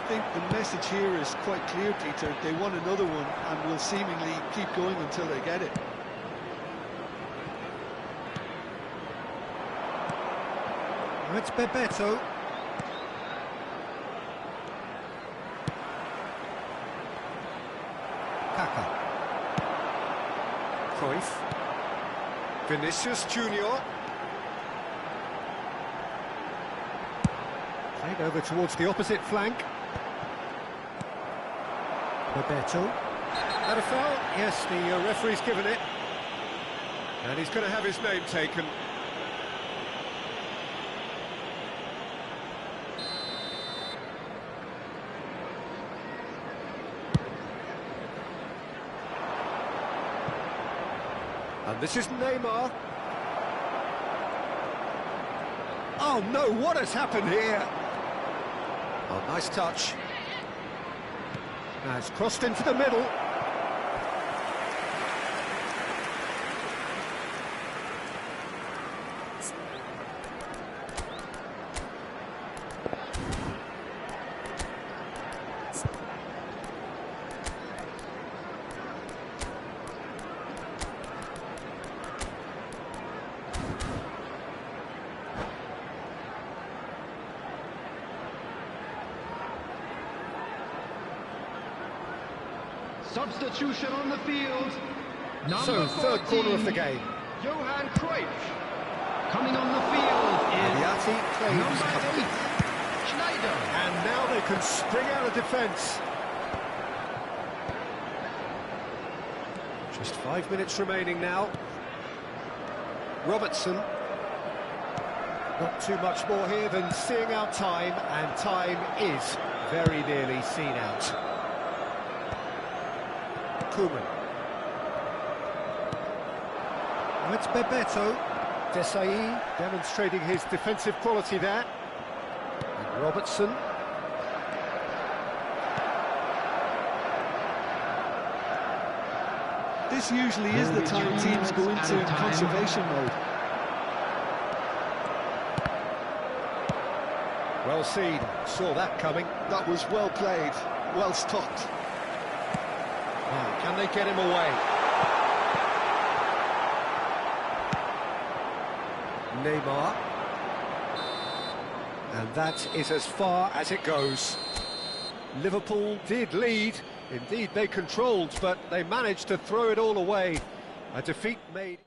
S4: think the message here is quite clear, Peter. They want another one and will seemingly keep going until they get it.
S1: It's Bebeto. Kaka. Cruyff. Vinicius Junior. Played over towards the opposite flank. Bebeto. That a foul? Yes, the referee's given it. And he's going to have his name taken. And this is Neymar. Oh no, what has happened here? Oh, nice touch. Now it's crossed into the middle.
S3: Substitution on the field.
S1: So, third corner of the game.
S3: Johan Cruyff. Coming on the field is
S1: Yati claims
S3: number
S1: cover.
S3: 8, Schneider.
S1: And now they can spring out of defence. Just 5 minutes remaining now. Robertson. Not too much more here than seeing out time, and time is very nearly seen out. Koeman. Now it's Bebeto. Desai demonstrating his defensive quality there. And Robertson.
S4: This usually is the time teams go into conservation mode.
S1: Well seen, saw that coming.
S4: That was well played, well stopped.
S1: Now, can they get him away? Neymar. And that is as far as it goes. Liverpool did lead, indeed they controlled, but they managed to throw it all away. A defeat made...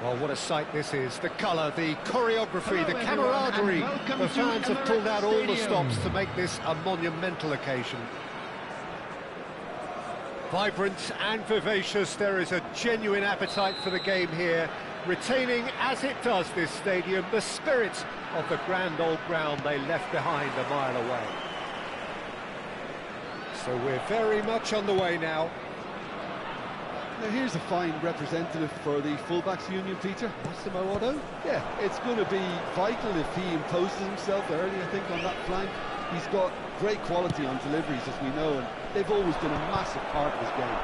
S1: Well, what a sight this is. The colour, the choreography, the camaraderie. The fans have pulled out all the stops to make this a monumental occasion. Vibrant and vivacious, there is a genuine appetite for the game here. retaining, as it does this stadium, the spirit of the grand old ground they left behind a mile away. So we're very much on the way now.
S4: Now here's a fine representative for the fullbacks union, Peter.
S1: Massimo Otto?
S4: Yeah, it's going to be vital if he imposes himself early, I think, on that flank. He's got great quality on deliveries, as we know, and they've always been a massive part of his game.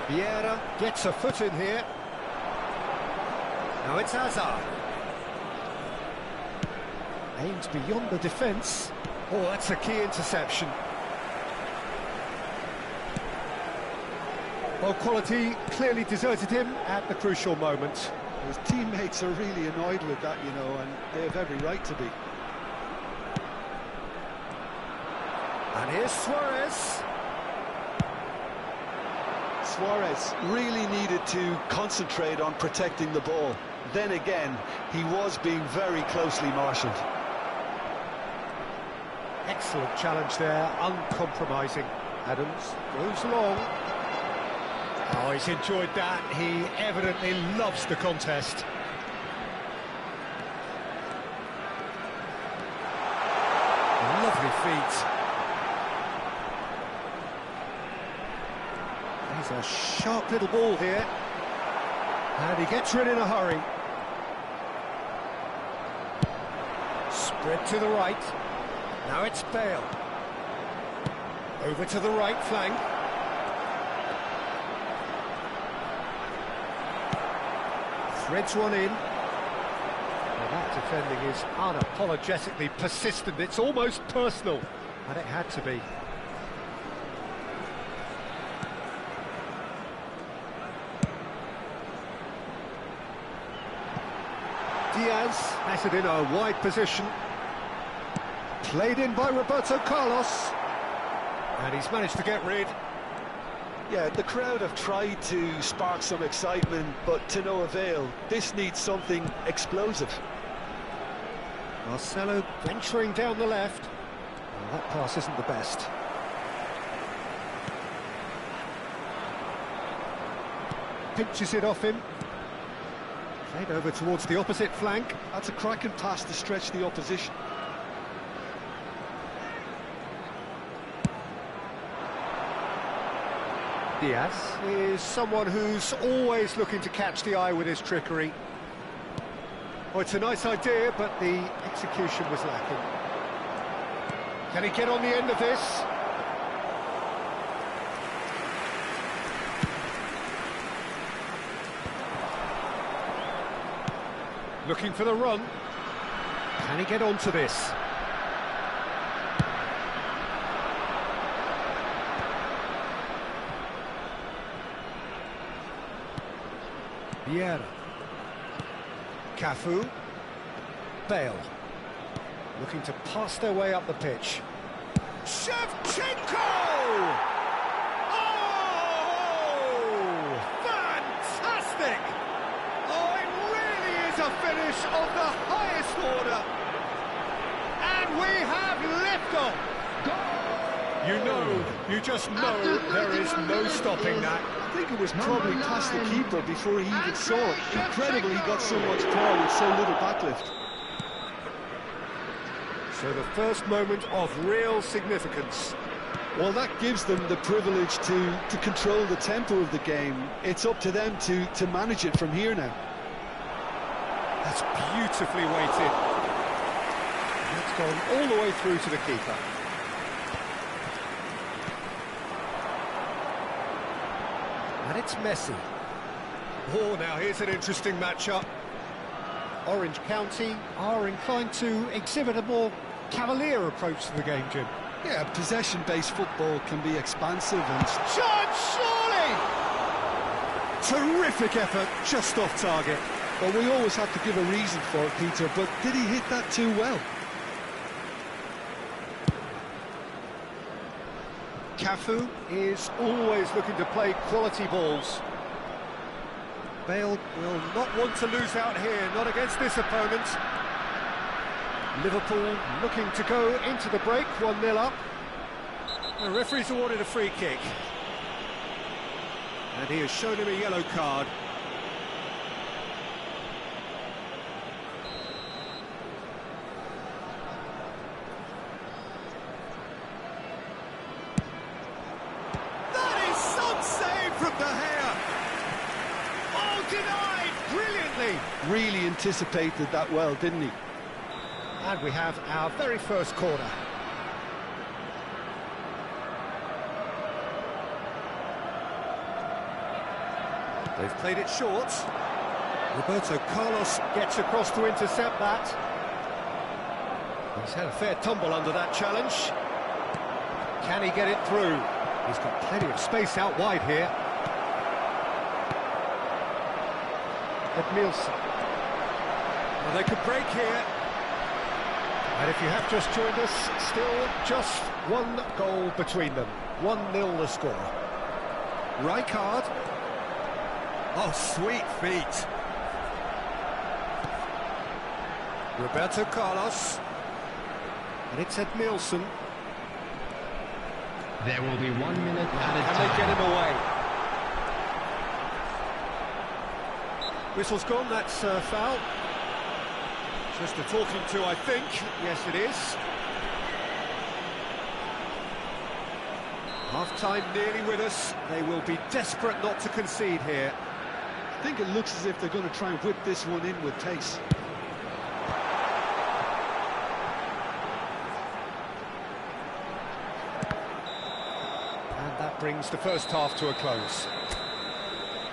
S1: Vieira gets a foot in here. Now it's Hazard. Aims beyond the defence. Oh, that's a key interception. Well, quality clearly deserted him at the crucial moment.
S4: His teammates are really annoyed with that, you know, and they have every right to be.
S1: And here's Suarez.
S2: Suarez really needed to concentrate on protecting the ball. Then again, he was being very closely marshalled.
S1: Excellent challenge there, uncompromising. Adams goes long. Oh, he's enjoyed that. He evidently loves the contest. Lovely feet. He's a sharp little ball here. And he gets rid in a hurry. Spread to the right. Now it's Bale. Over to the right flank. Threads one in. Well, that defending is unapologetically persistent. It's almost personal. And it had to be. Diaz has it in a wide position. Played in by Roberto Carlos. And he's managed to get rid.
S2: Yeah, the crowd have tried to spark some excitement, but to no avail. This needs something explosive.
S1: Marcelo venturing down the left. Well, that pass isn't the best. Pinches it off him. Played over towards the opposite flank.
S4: That's a cracking pass to stretch the opposition.
S1: Diaz is someone who's always looking to catch the eye with his trickery. Well, it's a nice idea, but the execution was lacking. Can he get on the end of this? Looking for the run. Can he get onto this? Vieira. Cafu. Bale. Looking to pass their way up the pitch. Shevchenko! Oh! Fantastic! Oh, it really is a finish of the highest order. And we have liftoff. You know, you just know there is no stopping that.
S4: I think it was probably past the keeper before he even saw it. Incredible he got so much power with so little backlift.
S1: So the first moment of real significance.
S4: Well, that gives them the privilege to control the tempo of the game. It's up to them to manage it from here now.
S1: That's beautifully weighted. That's gone all the way through to the keeper. And it's Messi. Oh, now here's an interesting matchup. Orange County are inclined to exhibit a more cavalier approach to the game, Jim.
S4: Yeah, possession-based football can be expansive and...
S1: Chance, surely! Terrific effort, just off target.
S4: Well, we always have to give a reason for it, Peter, but did he hit that too well?
S1: Cafu is always looking to play quality balls. Bale will not want to lose out here, not against this opponent. Liverpool looking to go into the break, 1-0 up. The referee's awarded a free kick. And he has shown him a yellow card. That is some save from De Gea. Oh, denied brilliantly.
S2: Really anticipated that well, didn't he?
S1: And we have our very first corner. They've played it short. Roberto Carlos gets across to intercept that. He's had a fair tumble under that challenge. Can he get it through? He's got plenty of space out wide here. Edmilson. Well, they could break here. And if you have just joined us, still just one goal between them. 1-0 the score. Rijkaard. Oh, sweet feet. Roberto Carlos. And it's Edmilson.
S3: There will be 1 minute added
S1: Can
S3: time.
S1: they get him away? Whistle's gone, that's foul. Just a talking to, I think. Yes, it is. Half-time nearly with us. They will be desperate not to concede here.
S2: I think it looks as if they're going to try and whip this one in with pace.
S1: And that brings the first half to a close.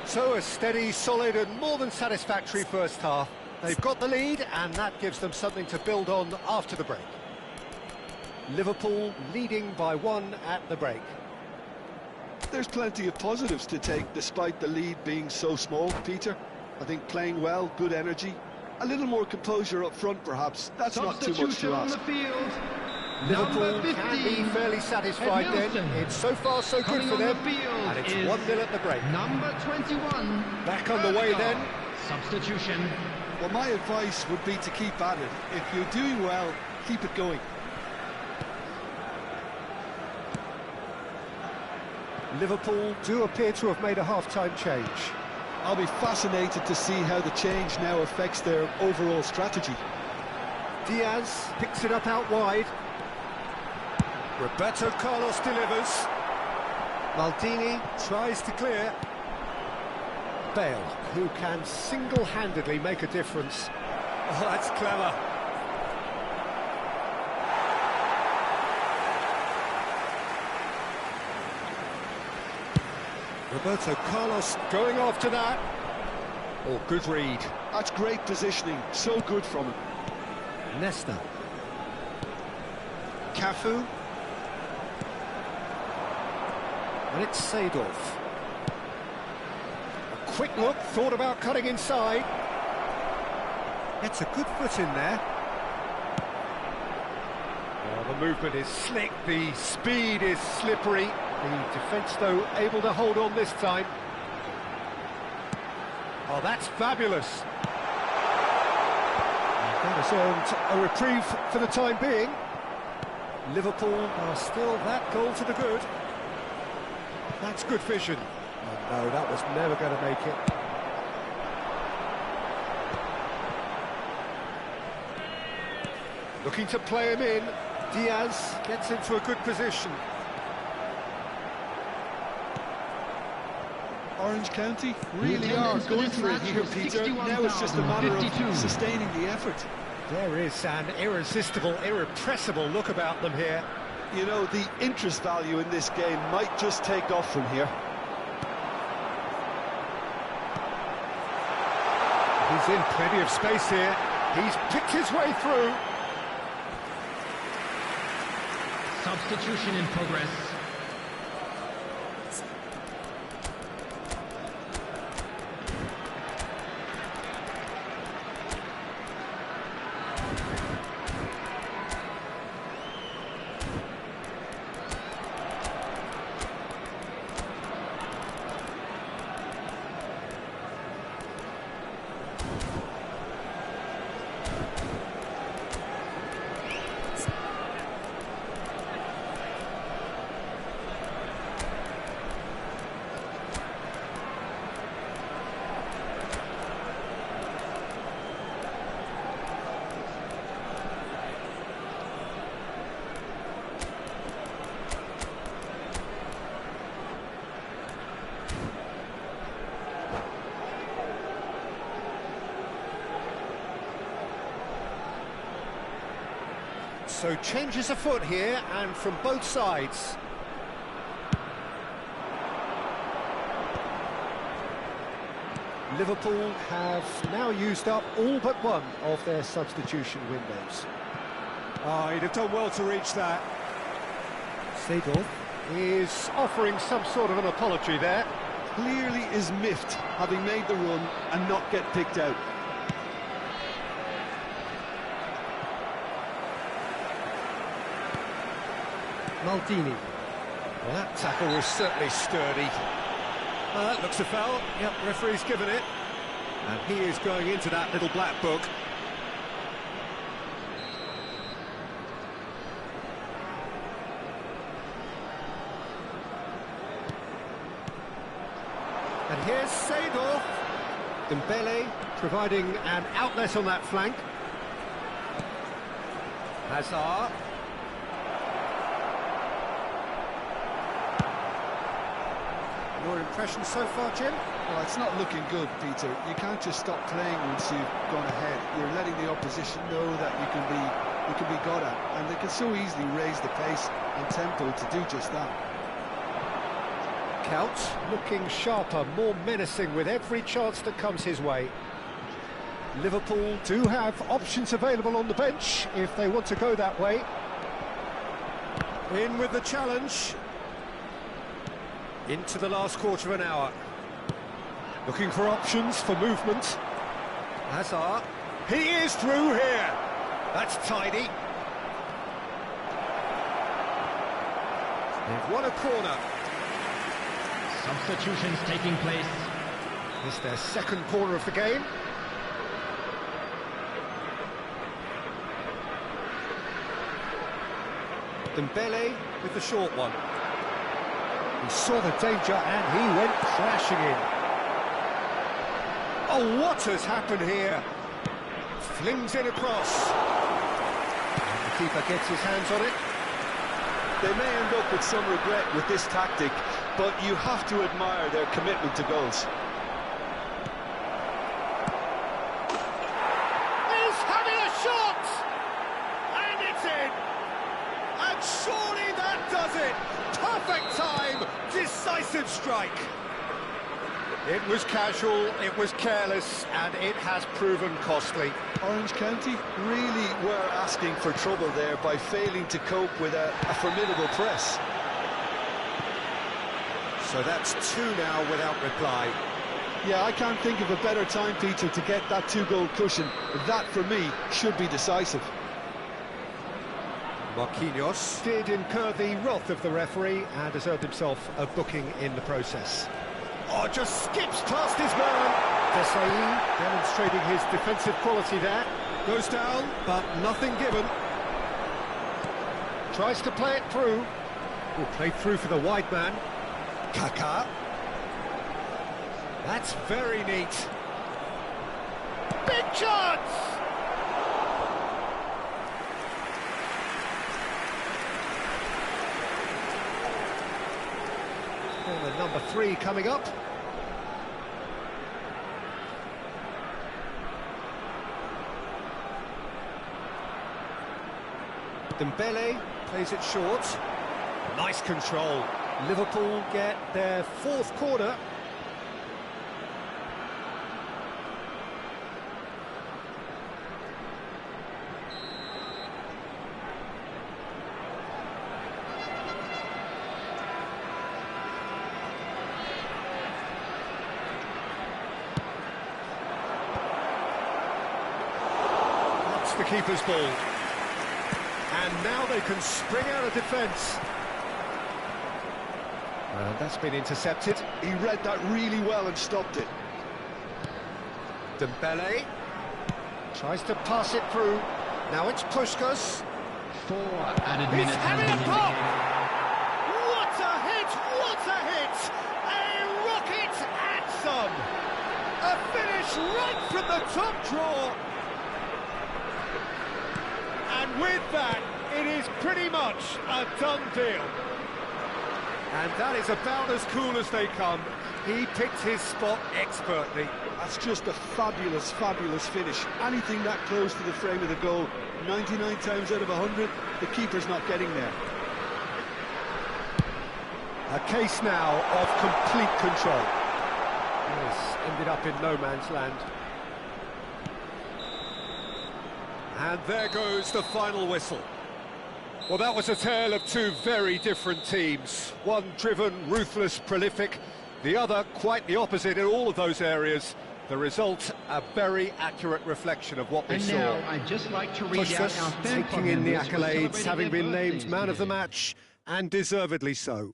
S1: So a steady, solid and more than satisfactory first half. They've got the lead and that gives them something to build on after the break. Liverpool leading by 1 at the break.
S2: There's plenty of positives to take despite the lead being so small, Peter. I think playing well, good energy, a little more composure up front perhaps. That's not too much
S3: Substitution
S2: to
S3: on the
S2: ask.
S3: field.
S1: Liverpool
S3: Number
S1: can
S3: 15,
S1: be fairly satisfied then.
S3: Edmilson.
S1: It's so far so good
S3: Coming
S1: for
S3: on
S1: them.
S3: the field
S1: And it's
S3: is
S1: 1-0 at the break.
S3: Number 21.
S1: Back underway then.
S3: Substitution.
S2: Well, my advice would be to keep at it. If you're doing well, keep it going.
S1: Liverpool do appear to have made a half-time change.
S2: I'll be fascinated to see how the change now affects their overall strategy.
S1: Diaz picks it up out wide. Roberto Carlos delivers. Maldini tries to clear. Bale, who can single-handedly make a difference. Oh, that's clever. Roberto Carlos going after that. Oh, good read.
S2: That's great positioning, so good from him.
S1: Nesta. Cafu. And it's Seedorf. A quick look, thought about cutting inside. Gets a good foot in there. Oh, the movement is slick, the speed is slippery. The defence, though, able to hold on this time. Oh, that's fabulous. That has earned a reprieve for the time being. Liverpool are still that goal to the good. That's good vision. Oh no, that was never going to make it. Looking to play him in. Diaz gets into a good position.
S2: Orange County
S3: The
S2: really are
S3: attendance for
S2: going
S3: this
S2: for it
S3: match
S2: here,
S3: was
S2: Peter. Now it's just a matter of
S3: 61,052.
S2: sustaining the effort.
S1: There is an irresistible, irrepressible look about them here.
S2: You know, the interest value in this game might just take off from here.
S1: He's in plenty of space here. He's picked his way through.
S3: Substitution in progress.
S1: So changes of foot here, and from both sides. Liverpool have now used up all but one of their substitution windows.
S5: Oh, he'd have done well to reach that.
S1: Seedorf is offering some sort of an apology there.
S2: Clearly is miffed, having made the run and not get picked out.
S1: Maldini. Well, that tackle was certainly sturdy. That looks a foul. Yep, referee's given it. And he is going into that little black book. And here's Seedorf. Dembele providing an outlet on that flank. Hazard. Your impression so far, Jim?
S4: Well, it's not looking good, Peter. You can't just stop playing once you've gone ahead. You're letting the opposition know that you can be got at, and they can so easily raise the pace and tempo to do just that.
S1: Couch looking sharper, more menacing with every chance that comes his way. Liverpool do have options available on the bench if they want to go that way. In with the challenge. Into the last quarter of an hour. Looking for options for movement. Hazard. He is through here. That's tidy. They've won a corner.
S3: Substitutions taking place.
S1: It's their second corner of the game. Dembele with the short one. He saw the danger and he went crashing in. Oh, what has happened here? Flings it across. And the keeper gets his hands on it.
S2: They may end up with some regret with this tactic, but you have to admire their commitment to goals.
S1: He's having a shot! And it's in! And surely that does it! Perfect time! Decisive strike! It was casual, it was careless, and it has proven costly.
S2: Orange County really were asking for trouble there by failing to cope with a formidable press.
S1: So that's two now without reply.
S2: Yeah, I can't think of a better time, Peter, to get that two-goal cushion. That, for me, should be decisive.
S1: Marquinhos did incur the wrath of the referee and has earned himself a booking in the process. Oh, just skips past his man. Desai demonstrating his defensive quality there. Goes down, but nothing given. Tries to play it through. Oh, played through for the wide man. Kaká. That's very neat. Big chance! Corner number 3 coming up. Dembele plays it short. Nice control. Liverpool get their 4th corner. That's the keeper's ball. And now they can spring out of defence. That's been intercepted.
S2: He read that really well and stopped it.
S1: Dembele tries to pass it through. Now it's Puskás.
S3: 4 added
S1: He's
S3: minutes has
S1: having
S3: been
S1: a pop!
S3: indicated.
S1: What a hit! What a hit! A rocket anthem! A finish right from the top draw. And with that, it is pretty much a done deal. And that is about as cool as they come. He picked his spot expertly.
S4: That's just a fabulous, fabulous finish. Anything that close to the frame of the goal, 99 times out of 100, the keeper's not getting there.
S1: A case now of complete control. Yes, ended up in no man's land. And there goes the final whistle. Well, that was a tale of two very different teams. One driven, ruthless, prolific. The other quite the opposite in all of those areas. The result, a very accurate reflection of what we saw.
S3: And now I'd just like to read out our fan
S1: taking in the
S3: members who are
S1: accolades,
S3: celebrating
S1: having
S3: their
S1: been named
S3: birthdays
S1: man of the
S3: today.
S1: match, and deservedly so.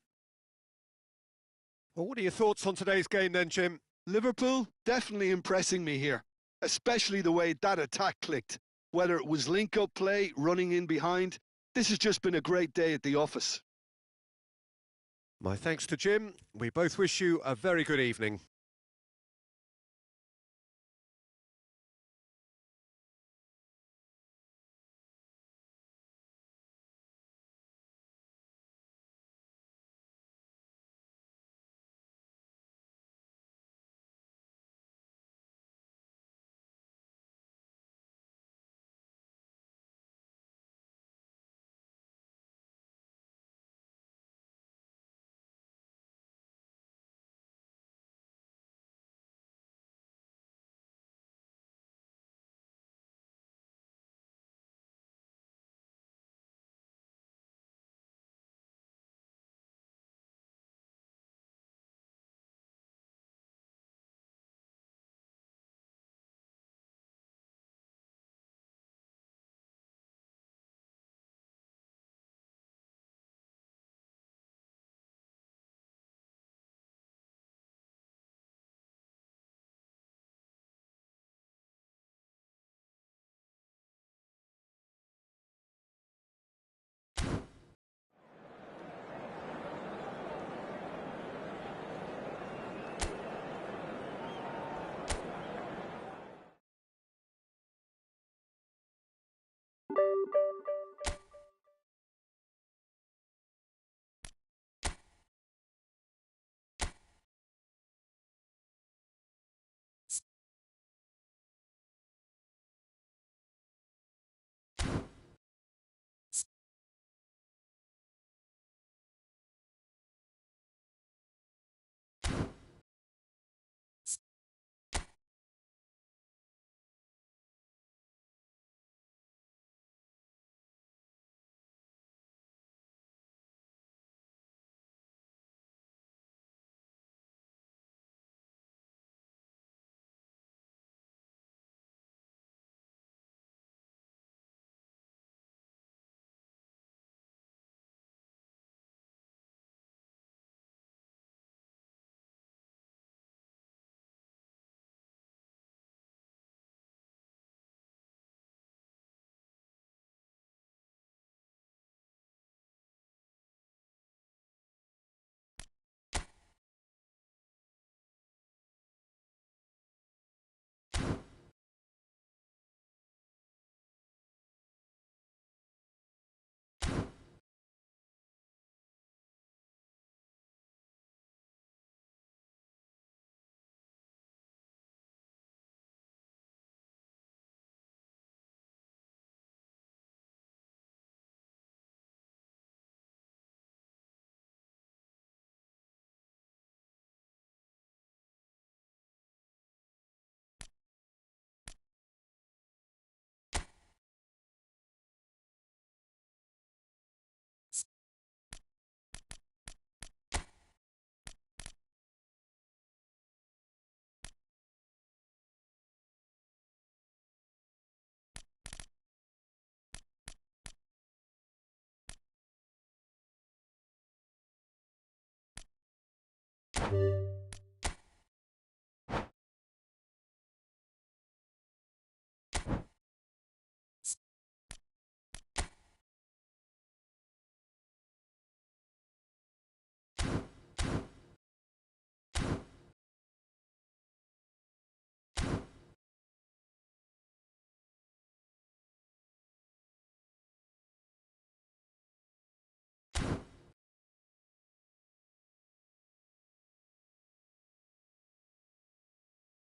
S1: Well, what are your thoughts on today's game then, Jim?
S4: Liverpool definitely impressing me here, especially the way that attack clicked. Whether it was link-up play, running in behind, this has just been a great day at the office.
S1: My thanks to Jim. We both wish you a very good evening.